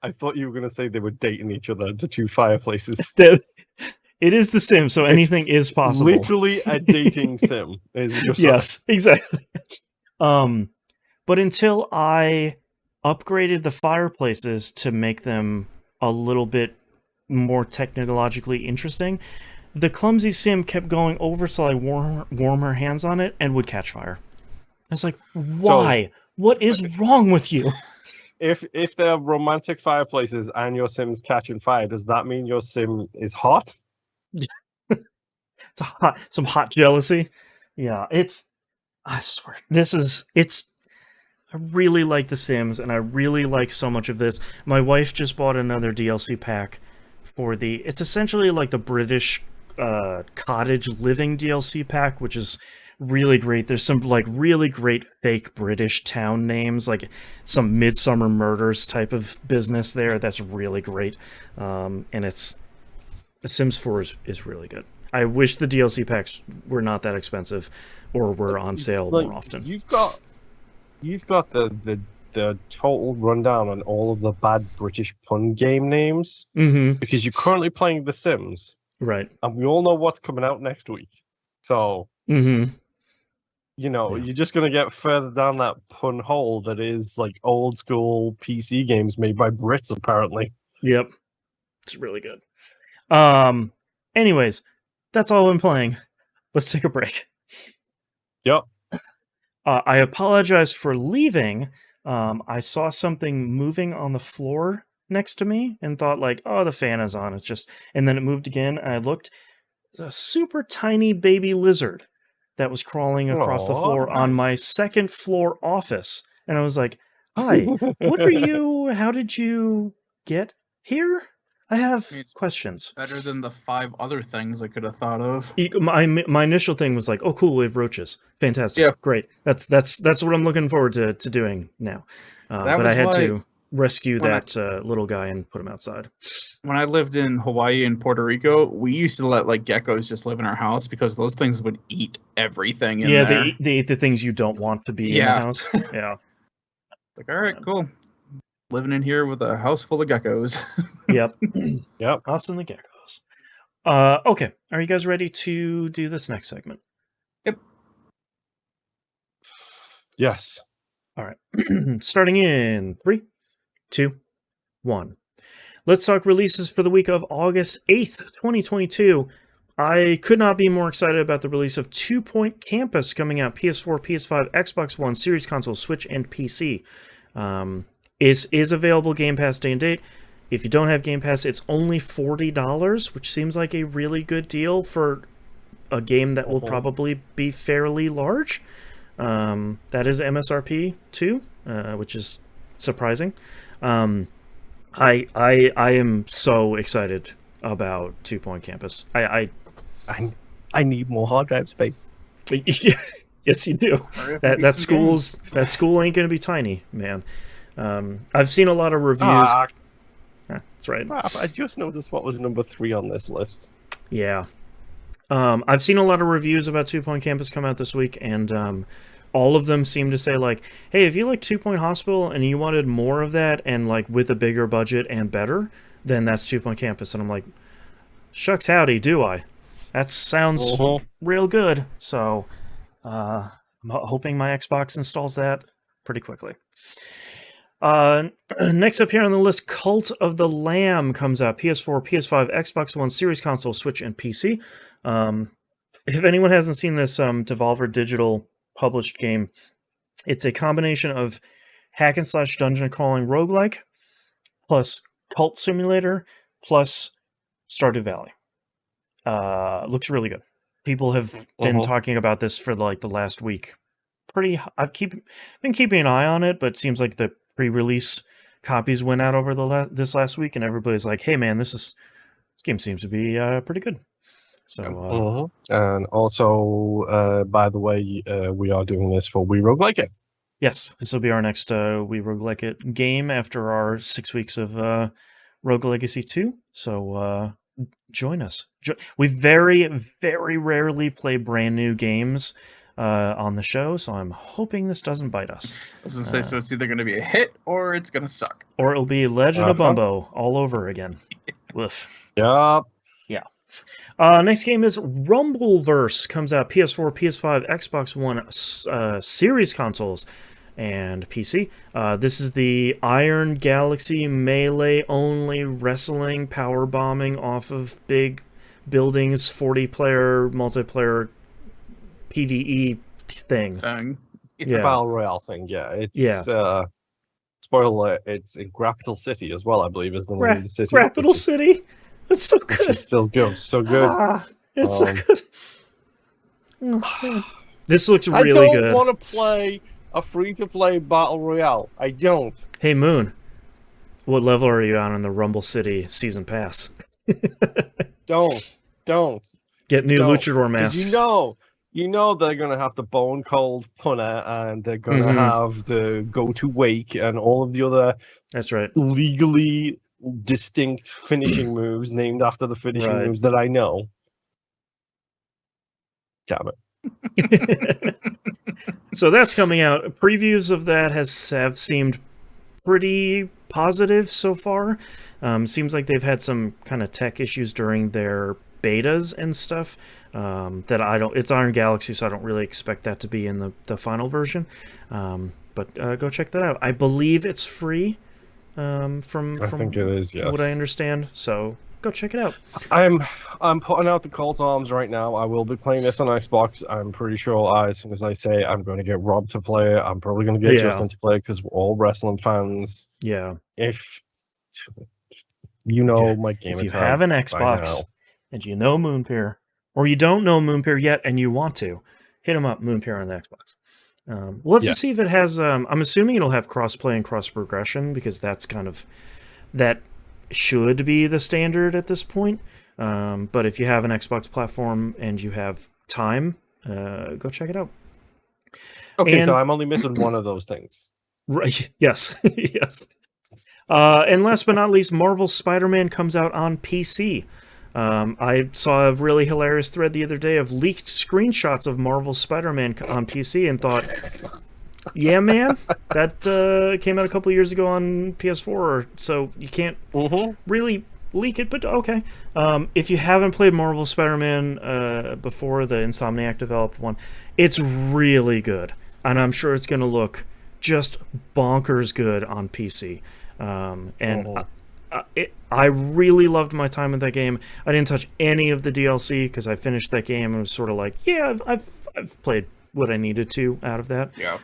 I thought you were going to say they were dating each other, the 2 fireplaces. It is The Sims, so anything is possible. Literally a dating sim. Yes, exactly. But until I upgraded the fireplaces to make them a little bit more technologically interesting, the Clumsy Sim kept going over till I warm her hands on it and would catch fire. I was like, why? What is wrong with you? if they're romantic fireplaces and your sim's catching fire, does that mean your sim is hot? It's some hot jealousy. Yeah, I swear, I really like The Sims, and I really like so much of this. My wife just bought another DLC pack for it's essentially like the British cottage living DLC pack, which is really great. There's some like really great fake British town names, like some Midsummer Murders type of business there. That's really great. And The Sims 4 is really good. I wish the DLC packs were not that expensive or were on sale more often. You've got the total rundown on all of the bad British pun game names because you're currently playing The Sims, right? And we all know what's coming out next week. So, you're just gonna get further down that pun hole that is like old school PC games made by Brits, apparently. Yep, it's really good. Anyways, that's all I'm playing. Let's take a break. Yep. I apologize for leaving. I saw something moving on the floor next to me and thought like, oh, the fan is on. And then it moved again. And I looked. It's a super tiny baby lizard that was crawling across the floor on my second floor office. And I was like, hi, what are you? How did you get here? I have questions. Better than the 5 other things I could have thought of. My initial thing was like, oh, cool, we have roaches. Fantastic. Yeah. Great. That's what I'm looking forward to doing now. But I had to rescue that little guy and put him outside. When I lived in Hawaii and Puerto Rico, we used to let like geckos just live in our house because those things would eat everything in there. They eat the things you don't want to be in the house. Yeah. Like, all right, cool. Living in here with a house full of geckos. Yep. Yep. Us and the geckos. Okay. Are you guys ready to do this next segment? Yep. Yes. All right. Starting in 3, 2, 1. Let's talk releases for the week of August 8th, 2022. I could not be more excited about the release of 2 Point Campus coming out PS4, PS5, Xbox One, Series Console, Switch, and PC. Is available Game Pass day and date. If you don't have Game Pass, it's only $40, which seems like a really good deal for a game that will probably be fairly large. That is MSRP too, which is surprising. I am so excited about 2 Point Campus. I need more hard drive space. Yes, you do. That school ain't gonna be tiny, man. I've seen a lot of reviews. That's right. I just noticed what was number 3 on this list. Yeah. I've seen a lot of reviews about 2 Point Campus come out this week, and all of them seem to say, like, hey, if you like 2 Point Hospital and you wanted more of that and, like, with a bigger budget and better, then that's 2 Point Campus. And I'm like, shucks howdy, do I? That sounds real good. So, I'm hoping my Xbox installs that pretty quickly. Next up here on the list, Cult of the Lamb comes out. PS4, PS5, Xbox One, Series Console, Switch, and PC. If anyone hasn't seen this Devolver Digital published game, it's a combination of hack and slash dungeon crawling roguelike, plus cult simulator, plus Stardew Valley. Looks really good. People have been talking about this for like the last week. I've been keeping an eye on it, but it seems like the pre-release copies went out over this last week, and everybody's like, "Hey, man, this game seems to be pretty good." So, and also, by the way, we are doing this for We Rogue Like It. Yes, this will be our next We Rogue Like It game after our 6 weeks of Rogue Legacy 2. So join us. We very, very rarely play brand new games on the show, so I'm hoping this doesn't bite us. I was going to say, so it's either going to be a hit or it's going to suck. Or it'll be Legend of Bumbo all over again. Woof. Yep. Yeah. Next game is Rumbleverse. Comes out PS4, PS5, Xbox One, Series consoles, and PC. This is the Iron Galaxy melee-only wrestling power bombing off of big buildings, 40-player multiplayer PvE thing. It's a battle royale thing, yeah. Spoiler: it's in Capital City as well, I believe, is the name of the city. Capital City. That's so good. Which is still good. So good. It's so good. Oh, man. This looks really good. I don't want to play a free-to-play battle royale. I don't. Hey, Moon. What level are you on in the Rumble City season pass? Don't. Get new luchador masks. You know they're gonna have the Bone Cold Punter, and they're gonna have the Go-To Wake, and all of the other. That's right. Legally distinct finishing moves named after the finishing moves that I know. Damn it. So that's coming out. Previews of that have seemed pretty positive so far. Seems like they've had some kind of tech issues during their betas and stuff that I don't. It's Iron Galaxy, so I don't really expect that to be in the final version. But go check that out. I believe it's free. From I think it is, yes. What I understand. So go check it out. I'm putting out the Colt Arms right now. I will be playing this on Xbox. I'm pretty sure as soon as I say I'm going to get Rob to play it, I'm probably going to get Justin to play it because we're all wrestling fans. Yeah. If my game, if you have an Xbox and you know Moonpeer, or you don't know Moonpeer yet and you want to, hit him up, Moonpeer on the Xbox. We'll have to see if it has. I'm assuming it'll have cross-play and cross-progression because that should be the standard at this point. But if you have an Xbox platform and you have time, go check it out. Okay, so I'm only missing one of those things. Right? Yes, yes. And last but not least, Marvel's Spider-Man comes out on PC. I saw a really hilarious thread the other day of leaked screenshots of Marvel's Spider-Man on PC and thought, yeah, man, that came out a couple years ago on PS4, so you can't really leak it, but okay. If you haven't played Marvel's Spider-Man before, the Insomniac developed one, it's really good, and I'm sure it's going to look just bonkers good on PC. I really loved my time with that game. I didn't touch any of the DLC because I finished that game and was sort of like, yeah, I've played what I needed to out of that. Yeah.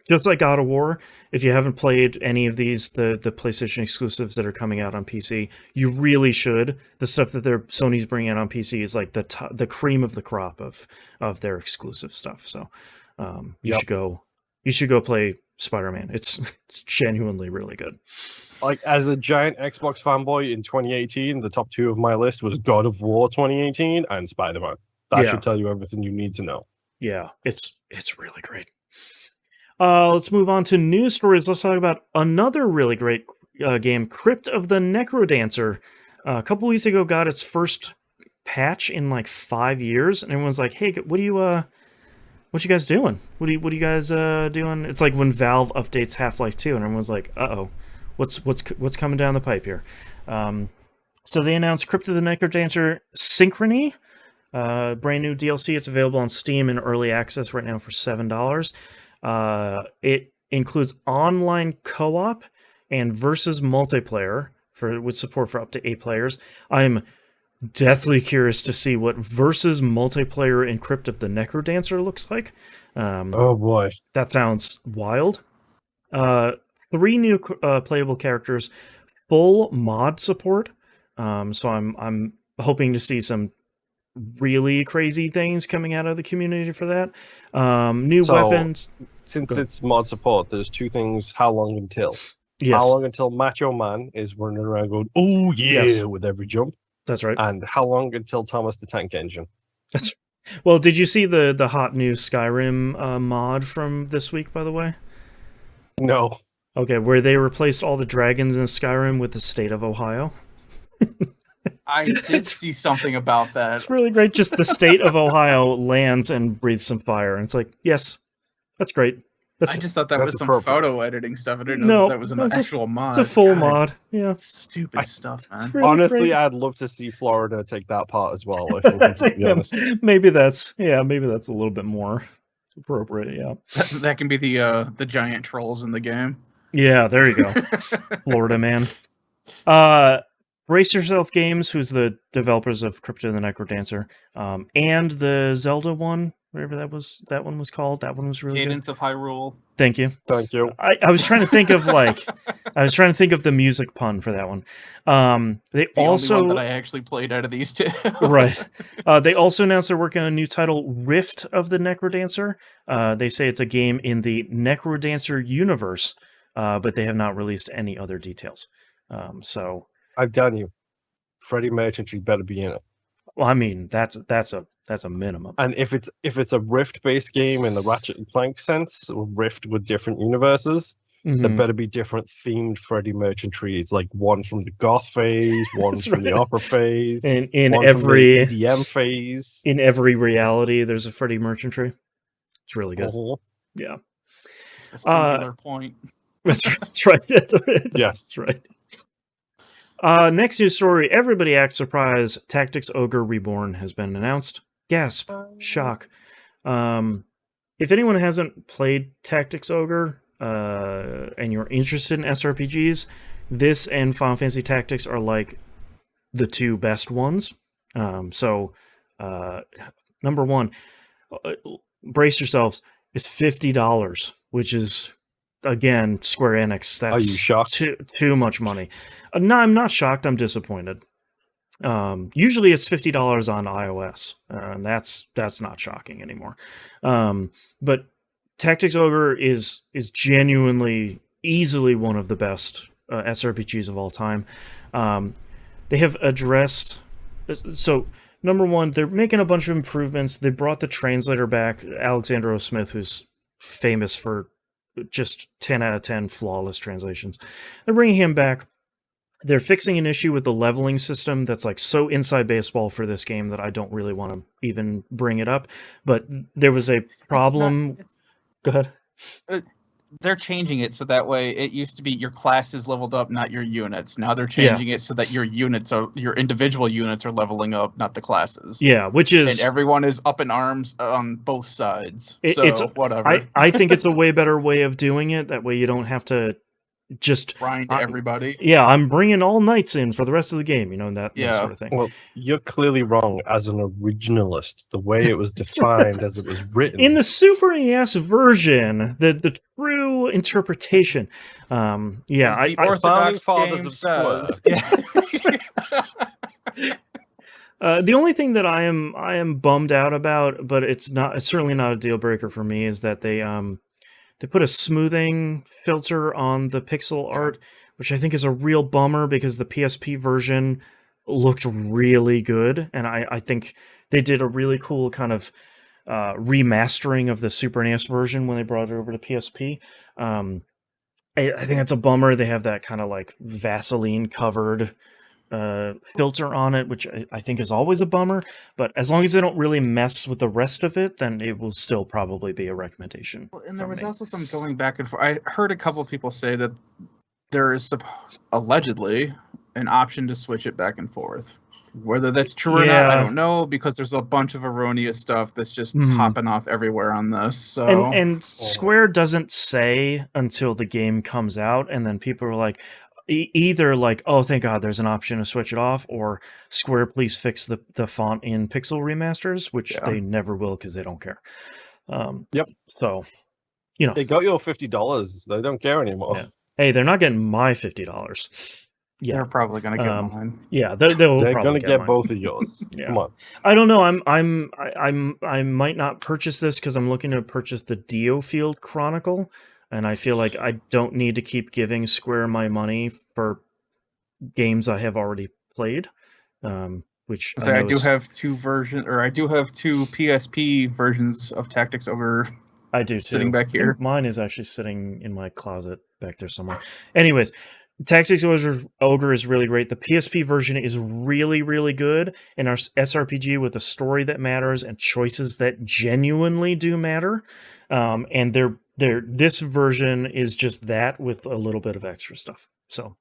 Just like God of War, if you haven't played any of these, the PlayStation exclusives that are coming out on PC, you really should. The stuff that Sony's bringing out on PC is like the cream of the crop of their exclusive stuff. So you should go play Spider-Man. It's genuinely really good. Like, as a giant Xbox fanboy in 2018, the top two of my list was God of War 2018 and Spider-Man. That should tell you everything you need to know. Yeah, it's really great. Let's move on to news stories. Let's talk about another really great game, Crypt of the Necrodancer. A couple weeks ago, got its first patch in like 5 years, and everyone's like, "Hey, what you guys doing? What are you guys doing?" It's like when Valve updates Half-Life 2, and everyone's like, "Uh-oh, what's coming down the pipe here?" So they announced Crypt of the Necrodancer Synchrony, brand new DLC. It's available on Steam in early access right now for $7. It includes online co-op and versus multiplayer with support for up to 8 players. I'm deathly curious to see what versus multiplayer in Crypt of the Necrodancer looks like. Oh boy, that sounds wild. 3 new playable characters, full mod support. So I'm hoping to see some really crazy things coming out of the community for that. New weapons. Since it's mod support, there's 2 things. How long until? Yes. How long until Macho Man is running around going, "Oh yeah," with every jump? That's right. And how long until Thomas the Tank Engine? That's well. Did you see the hot new Skyrim mod from this week? By the way. No. Okay, where they replaced all the dragons in Skyrim with the state of Ohio. I did see something about that. It's really great. Just the state of Ohio lands and breathes some fire. And it's like, yes, that's great. I just thought that was some photo editing stuff. I didn't know that was an actual mod. It's a full mod. Yeah. Stupid stuff, man. Really honestly, great. I'd love to see Florida take that part as well. If I'm completely honest. Maybe that's a little bit more appropriate. Yeah. That can be the giant trolls in the game. Yeah, there you go. Florida man. Brace Yourself Games, who's the developers of Crypt of the Necrodancer, and the Zelda one, whatever that one was called. That one was really Cadence of Hyrule. Thank you. Thank you. I was trying to think of the music pun for that one. They The also only one that I actually played out of these two. right. They also announced they're working on a new title, Rift of the Necrodancer. They say it's a game in the Necrodancer universe, but they have not released any other details. So I'm telling you, Freddie Merchantry better be in it. well, I mean that's a minimum. And if it's a Rift-based game in the Ratchet and Clank sense, or Rift with different universes, there better be different themed Freddie Merchantries, like one from the goth phase, one from the opera phase, And in one every from the EDM phase. in every reality, there's a Freddie Merchantry. It's really good. Uh-huh. Yeah. A singular point. That's right. That's Yes. That's right. Next news story. Everybody acts surprised. Tactics Ogre Reborn has been announced. Gasp. Shock. If anyone hasn't played Tactics Ogre and you're interested in SRPGs, this and Final Fantasy Tactics are like the two best ones. Number one, brace yourselves, is $50, which is, again, Square Enix. That's Are you shocked? Too much money. No, I'm not shocked. I'm disappointed. Usually it's $50 on iOS, and that's not shocking anymore. But Tactics Ogre is genuinely, easily one of the best SRPGs of all time. They have addressed... So, number one, they're making a bunch of improvements. They brought the translator back, Alexander O. Smith, who's famous for just 10 out of 10 flawless translations. They're bringing him back. They're fixing an issue with the leveling system that's like so inside baseball for this game that I don't really want to even bring it up. But there was a problem. Go ahead. They're changing it so that way it used to be your class is leveled up, not your units. Now they're changing it so that your individual units are leveling up, not the classes. Yeah, which is... And everyone is up in arms on both sides. It's whatever. I think it's a way better way of doing it. That way you don't have to just... grind everybody. Yeah, I'm bringing all knights in for the rest of the game, that sort of thing. Well, you're clearly wrong as an originalist. The way it was defined as it was written. In the Super NES version, the true interpretation. The Orthodox fathers of Square. The only thing that I am bummed out about, but it's certainly not a deal breaker for me, is that they put a smoothing filter on the pixel art, which I think is a real bummer because the PSP version looked really good, and I think they did a really cool kind of remastering of the Super NES version when they brought it over to PSP. I think that's a bummer. They have that kind of like Vaseline covered filter on it, which I think is always a bummer, but as long as they don't really mess with the rest of it, then it will still probably be a recommendation. And there was also some going back and forth. I heard a couple of people say that there is allegedly an option to switch it back and forth. Whether that's true or not, I don't know, because there's a bunch of erroneous stuff that's just popping off everywhere on this. So and Square doesn't say until the game comes out, and then people are like, either like, oh, thank God there's an option to switch it off, or Square, please fix the font in pixel remasters, which they never will because they don't care. Yep. So, they got your $50. They don't care anymore. Yeah. Hey, they're not getting my $50. Yeah, they're probably gonna get mine. Yeah, they're gonna get both of yours. Come on. I don't know. I might not purchase this because I'm looking to purchase the Diofield Chronicle. And I feel like I don't need to keep giving Square my money for games I have already played. Which I do have two PSP versions of Tactics Ogre. I do too. Sitting back here. Mine is actually sitting in my closet back there somewhere. Anyways, Tactics Ogre is really great. The PSP version is really, really good. And our SRPG with a story that matters and choices that genuinely do matter. And this version is just that with a little bit of extra stuff. So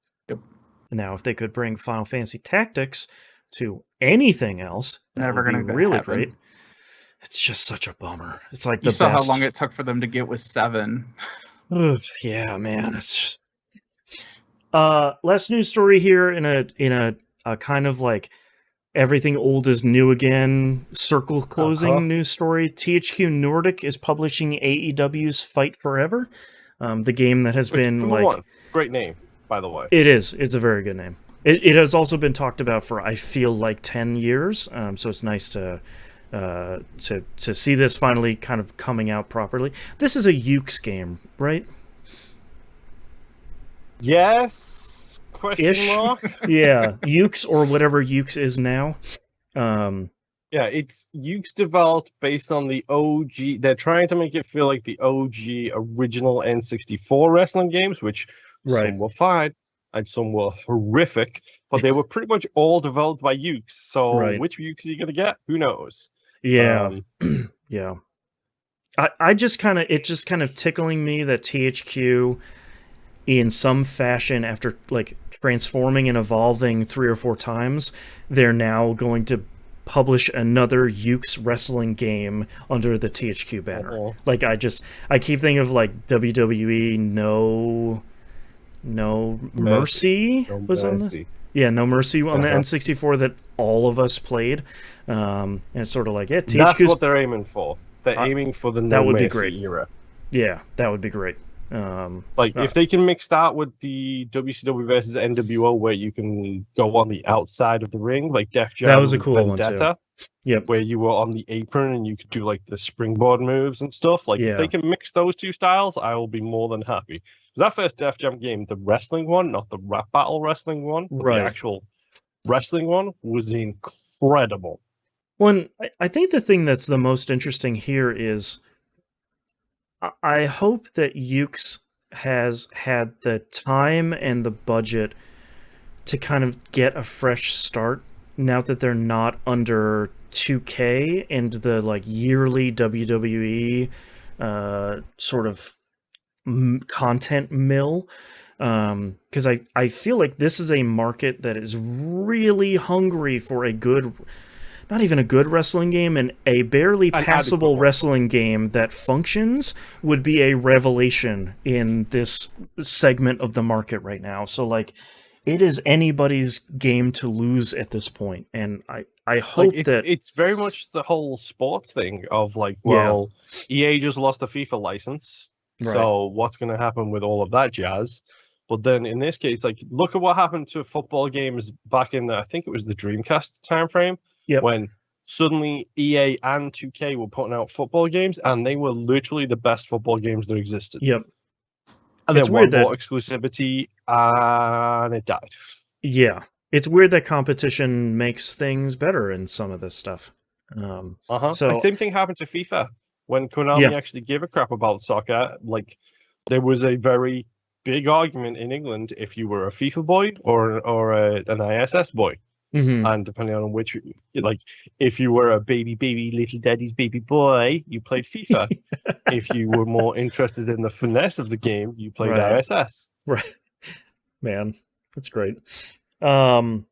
now if they could bring Final Fantasy Tactics to anything else, that would be really great. It's just such a bummer. It's like you saw how long it took for them to get with 7. Yeah, man. It's just last news story here in a kind of like everything old is new again, circle closing news story. THQ Nordic is publishing AEW's Fight Forever, the game that has been like... Great name, by the way. It is. It's a very good name. It has also been talked about for, I feel like, 10 years, so it's nice to see this finally kind of coming out properly. This is a Yuke's game, right? Yes? Question mark? Yeah, Yuke's or whatever Yuke's is now. Yeah, it's Yuke's developed based on the OG. They're trying to make it feel like the OG original N64 wrestling games, which some were fine and some were horrific, but they were pretty much all developed by Yuke's. So which Yuke's are you going to get? Who knows? Yeah. Yeah. It's just kind of tickling me that THQ, in some fashion, after like transforming and evolving 3 or 4 times, they're now going to publish another Yuke's wrestling game under the THQ banner. Like I keep thinking of like WWE No Mercy was on the No Mercy on the N64 that all of us played. And it's sort of like THQ's, that's what they're aiming for. They're aiming for the No Mercy era. Yeah, that would be great. If they can mix that with the WCW versus NWO, where you can go on the outside of the ring, like Def Jam, that was a cool Vendetta, one too. Yep, where you were on the apron and you could do like the springboard moves and stuff. Like if they can mix those two styles, I will be more than happy. That first Def Jam game, the wrestling one, not the rap battle wrestling one, but the actual wrestling one, was incredible. Well, I think the thing that's the most interesting here is, I hope that Yuke's has had the time and the budget to kind of get a fresh start now that they're not under 2K and the like yearly WWE sort of content mill. Because I feel like this is a market that is really hungry for a good... not even a good wrestling game, and a barely passable wrestling game that functions would be a revelation in this segment of the market right now. So, like, it is anybody's game to lose at this point, and I hope that... It's very much the whole sports thing of, like, well, EA just lost the FIFA license, so what's going to happen with all of that jazz? But then, in this case, like, look at what happened to football games back in I think it was the Dreamcast timeframe. Yep. When suddenly EA and 2K were putting out football games, and they were literally the best football games that existed. Yep. And then one more exclusivity, and it died. Yeah. It's weird that competition makes things better in some of this stuff. So the same thing happened to FIFA. When Konami actually gave a crap about soccer, like, there was a very big argument in England if you were a FIFA boy or an ISS boy. Mm-hmm. And depending on which, like, if you were a baby little daddy's baby boy, you played FIFA. If you were more interested in the finesse of the game, you played ISS. Right, man, that's great. But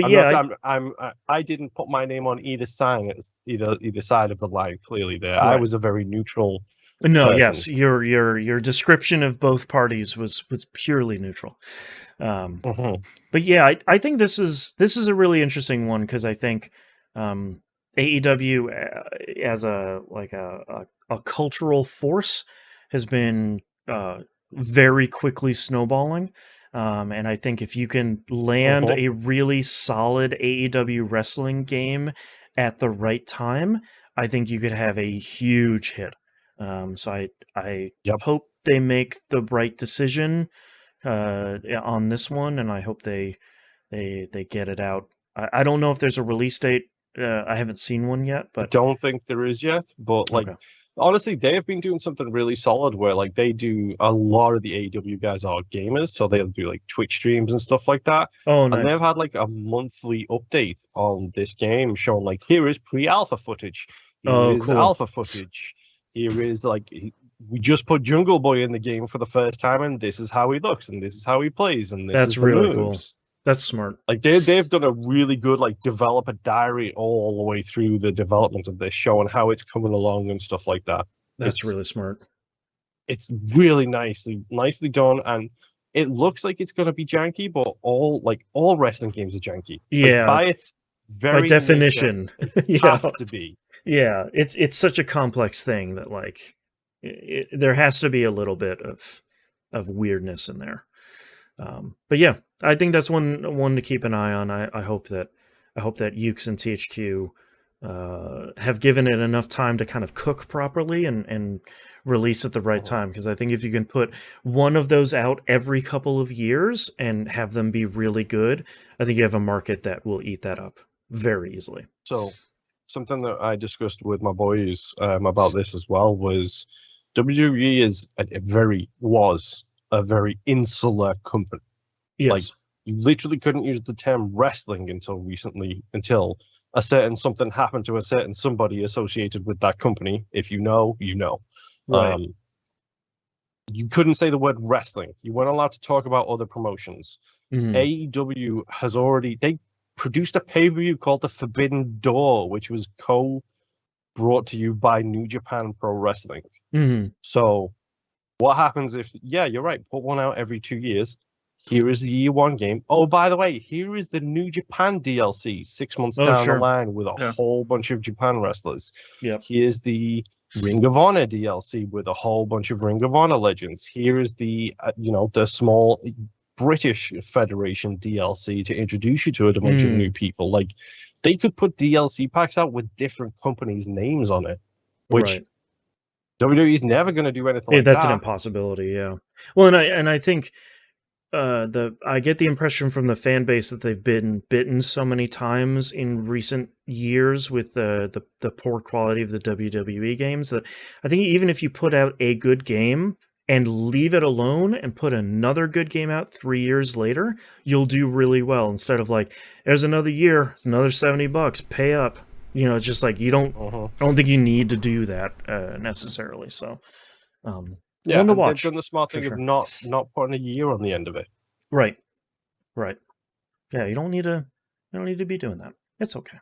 I didn't put my name on either side of the line. Clearly, there, I was a very neutral. No, person. Yes, your description of both parties was purely neutral. But yeah, I think this is a really interesting one, because I think AEW as a cultural force has been very quickly snowballing, and I think if you can land a really solid AEW wrestling game at the right time, I think you could have a huge hit. So I hope they make the right decision on this one, and I hope they get it out. I don't know if there's a release date. I haven't seen one yet, but I don't think there is yet. But honestly, they have been doing something really solid where, like, they do a lot of the AEW guys are gamers, so they'll do like Twitch streams and stuff like that. Oh, nice. And they've had like a monthly update on this game showing, like, here is pre-alpha footage, here is alpha footage, here is, like, we just put Jungle Boy in the game for the first time, and this is how he looks, and this is how he plays, and this is the really moves. Cool. That's smart. Like, they've done a really good, like, developer diary all the way through the development of this show and how it's coming along and stuff like that. That's really smart. It's really nicely done, and it looks like it's going to be janky, but all wrestling games are janky. Yeah. Like, very by definition, nature, have to be. Yeah, it's such a complex thing that like there has to be a little bit of weirdness in there. But yeah, I think that's one to keep an eye on. I hope that Ukes and THQ have given it enough time to kind of cook properly and release at the right time, because I think if you can put one of those out every couple of years and have them be really good, I think you have a market that will eat that up very easily. So something that I discussed with my boys about this as well was WWE was a very insular company. Yes. Like, you literally couldn't use the term wrestling until a certain something happened to a certain somebody associated with that company. If you know, you know. Right. You couldn't say the word wrestling. You weren't allowed to talk about other promotions. AEW has they produced a pay-per-view called The Forbidden Door, which was brought to you by New Japan Pro Wrestling. So what happens if, yeah, you're right, put one out every 2 years. Here is the year one game. Oh, by the way, here is the New Japan DLC 6 months down the line with a whole bunch of Japan wrestlers. Yep. Here's the Ring of Honor DLC with a whole bunch of Ring of Honor legends. Here is the, the small British Federation DLC to introduce you to a bunch of new people. Like, they could put DLC packs out with different companies' names on it, which WWE's never going to do anything like that. That's an impossibility, yeah. Well, and I think I get the impression from the fan base that they've been bitten so many times in recent years with the poor quality of the WWE games that I think even if you put out a good game and leave it alone and put another good game out 3 years later, you'll do really well, instead of like, there's another year, it's another $70, pay up. It's just like, I don't think you need to do that necessarily. So, yeah, one to watch. They've done the smart thing of not putting a year on the end of it. Right. Yeah, you don't need to be doing that. It's okay.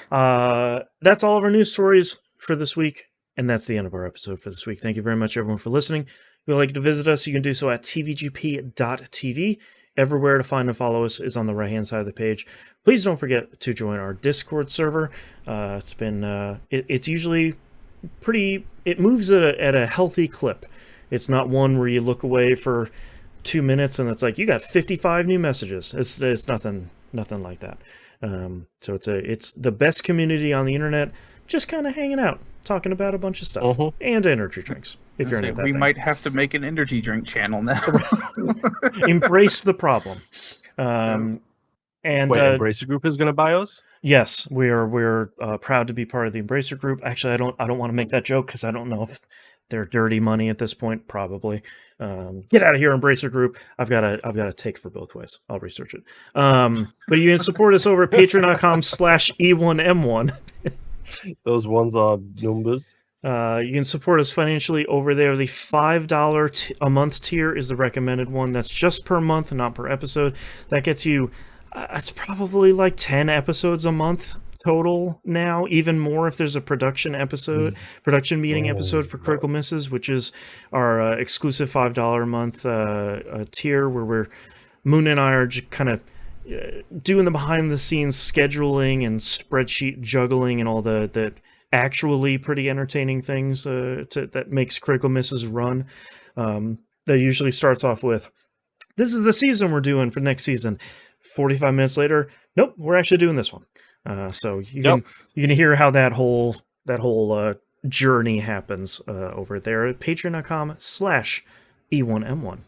That's all of our news stories for this week, and that's the end of our episode for this week. Thank you very much, everyone, for listening. If you'd like to visit us, you can do so at tvgp.tv. Everywhere to find and follow us is on the right-hand side of the page. Please don't forget to join our Discord server. It's been it's usually it moves at a healthy clip. It's not one where you look away for 2 minutes and it's like you got 55 new messages. It's nothing like that. So it's the best community on the internet, just kind of hanging out, talking about a bunch of stuff and energy drinks. If you're into that, we might have to make an energy drink channel now. Embrace the problem. And Embracer Group is going to buy us? Yes, we're proud to be part of the Embracer Group. Actually, I don't want to make that joke because I don't know if they're dirty money at this point. Probably. Get out of here, Embracer Group. I've got a take for both ways. I'll research it. But you can support us over at patreon.com/E1M1. Those ones are numbers. You can support us financially over there. The $5 a month tier is the recommended one. That's just per month, not per episode. That gets you, it's probably like 10 episodes a month total now, even more if there's a production meeting episode for Critical Misses, which is our exclusive $5 a month tier, where Moon and I are kind of doing the behind the scenes scheduling and spreadsheet juggling and all the actually pretty entertaining things that makes Critical Misses run. That usually starts off with, this is the season we're doing for next season. 45 minutes later, nope, we're actually doing this one. So you can hear how that whole journey happens over there at patreon.com/E1M1.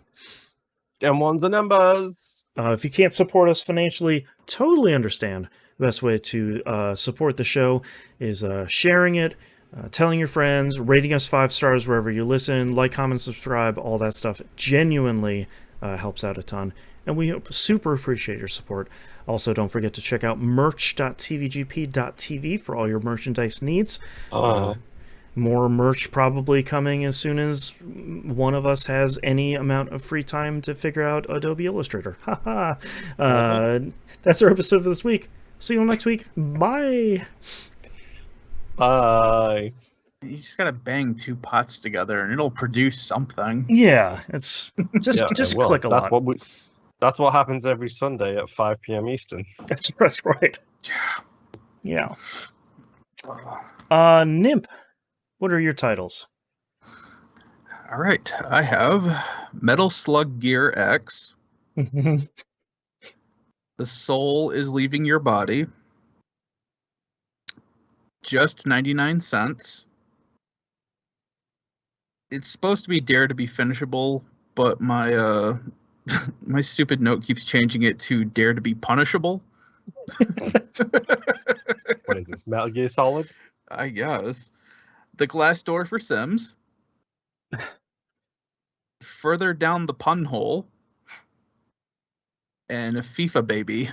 M1's the numbers. If you can't support us financially, totally understand. The best way to support the show is sharing it, telling your friends, rating us 5 stars wherever you listen, like, comment, subscribe, all that stuff. Genuinely helps out a ton, and we super appreciate your support. Also, don't forget to check out merch.tvgp.tv for all your merchandise needs. More merch probably coming as soon as one of us has any amount of free time to figure out Adobe Illustrator. That's our episode for this week. See you all next week. Bye. Bye. You just gotta bang 2 pots together and it'll produce something. Yeah, it's just click a lot. That's what happens every Sunday at 5 p.m. Eastern. That's right. Yeah. Nimp, what are your titles? All right, I have Metal Slug Gear X. The Soul is Leaving Your Body. Just 99 cents. It's supposed to be Dare to be Finishable, but my my stupid note keeps changing it to Dare to be Punishable. What is this, Metal Gear Solid? I guess. The Glass Door for Sims. Further Down the Pun Hole. And a FIFA Baby.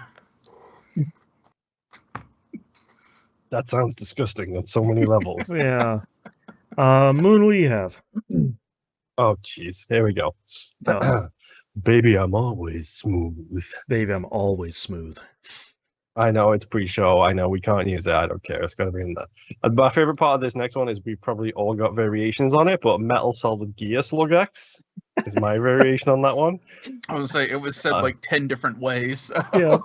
That sounds disgusting on so many levels. Yeah. Moon, what do you have? Oh, jeez. Here we go. Oh. Baby, I'm always smooth. Baby, I'm always smooth. I know it's pre-show. I know we can't use it. I don't care. It's got to be in there. My favorite part of this next one is we probably all got variations on it, but Metal Solid Gear Slug X is my variation on that one. I was say it was said like 10 different ways. Yeah.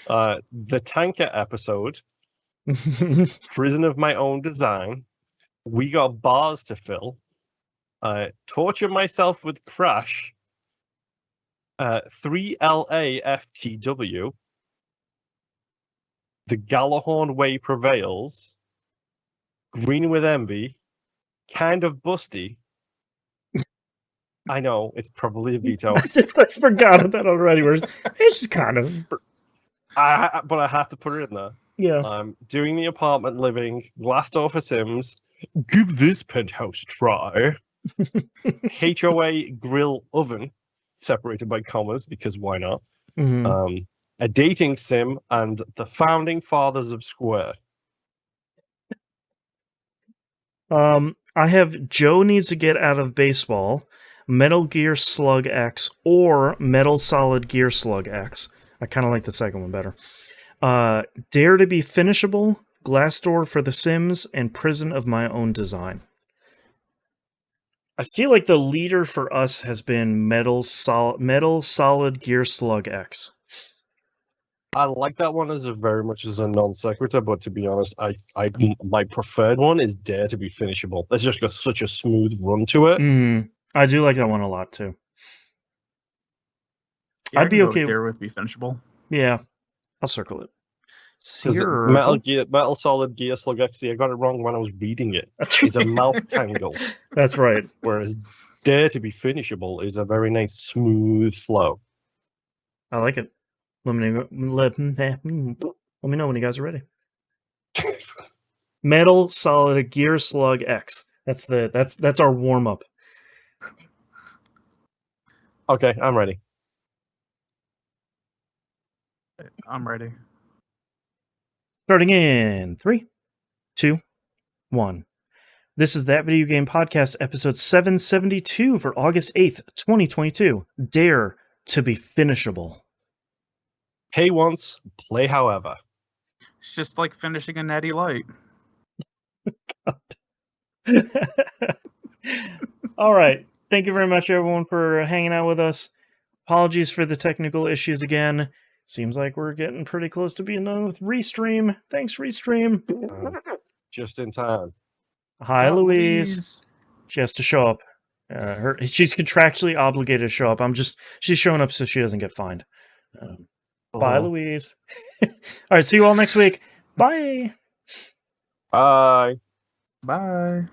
The Tanker episode, Prison of My Own Design, We Got Bars to Fill, Torture Myself with Crash, 3LAFTW, The Gallahorn Way Prevails, Green with Envy, Kind of Busty. I know, it's probably a veto. I forgot about that already. It's just kind of... but I have to put it in there. Yeah. Doing the Apartment Living, Glass Door for Sims, Give This Penthouse a Try, HOA Grill Oven, separated by commas, because why not? Mm-hmm. A Dating Sim, and The Founding Fathers of Square. I have Joe Needs to Get Out of Baseball, Metal Gear Slug X, or Metal Solid Gear Slug X. I kind of like the second one better. Dare to be Finishable, Glass Door for The Sims, and Prison of My Own Design. I feel like the leader for us has been Metal Solid Gear Slug X. I like that one very much as a non sequitur, but to be honest, my preferred one is Dare to be Finishable. It's just got such a smooth run to it. I do like that one a lot too. Yeah, I'd be okay. Dare with be Finishable. Yeah, I'll circle it. Metal Solid Gear Slug X, I got it wrong when I was reading it. It's a mouth tangle. That's right. Whereas Dare to be Finishable is a very nice, smooth flow. I like it. Let me know when you guys are ready. Metal Solid Gear Slug X. That's our warm up. Okay, I'm ready. I'm ready. Starting in 3, 2, 1. This is That Video Game Podcast, episode 772 for August 8th, 2022. Dare to be Finishable. Pay once, play however. It's just like finishing a Natty Light. All right. Thank you very much, everyone, for hanging out with us. Apologies for the technical issues again. Seems like we're getting pretty close to being done with Restream. Thanks, Restream. Just in time. Hi, Louise. She has to show up. She's contractually obligated to show up. She's showing up so she doesn't get fined. Bye, Louise. All right, see you all next week. Bye. Bye. Bye.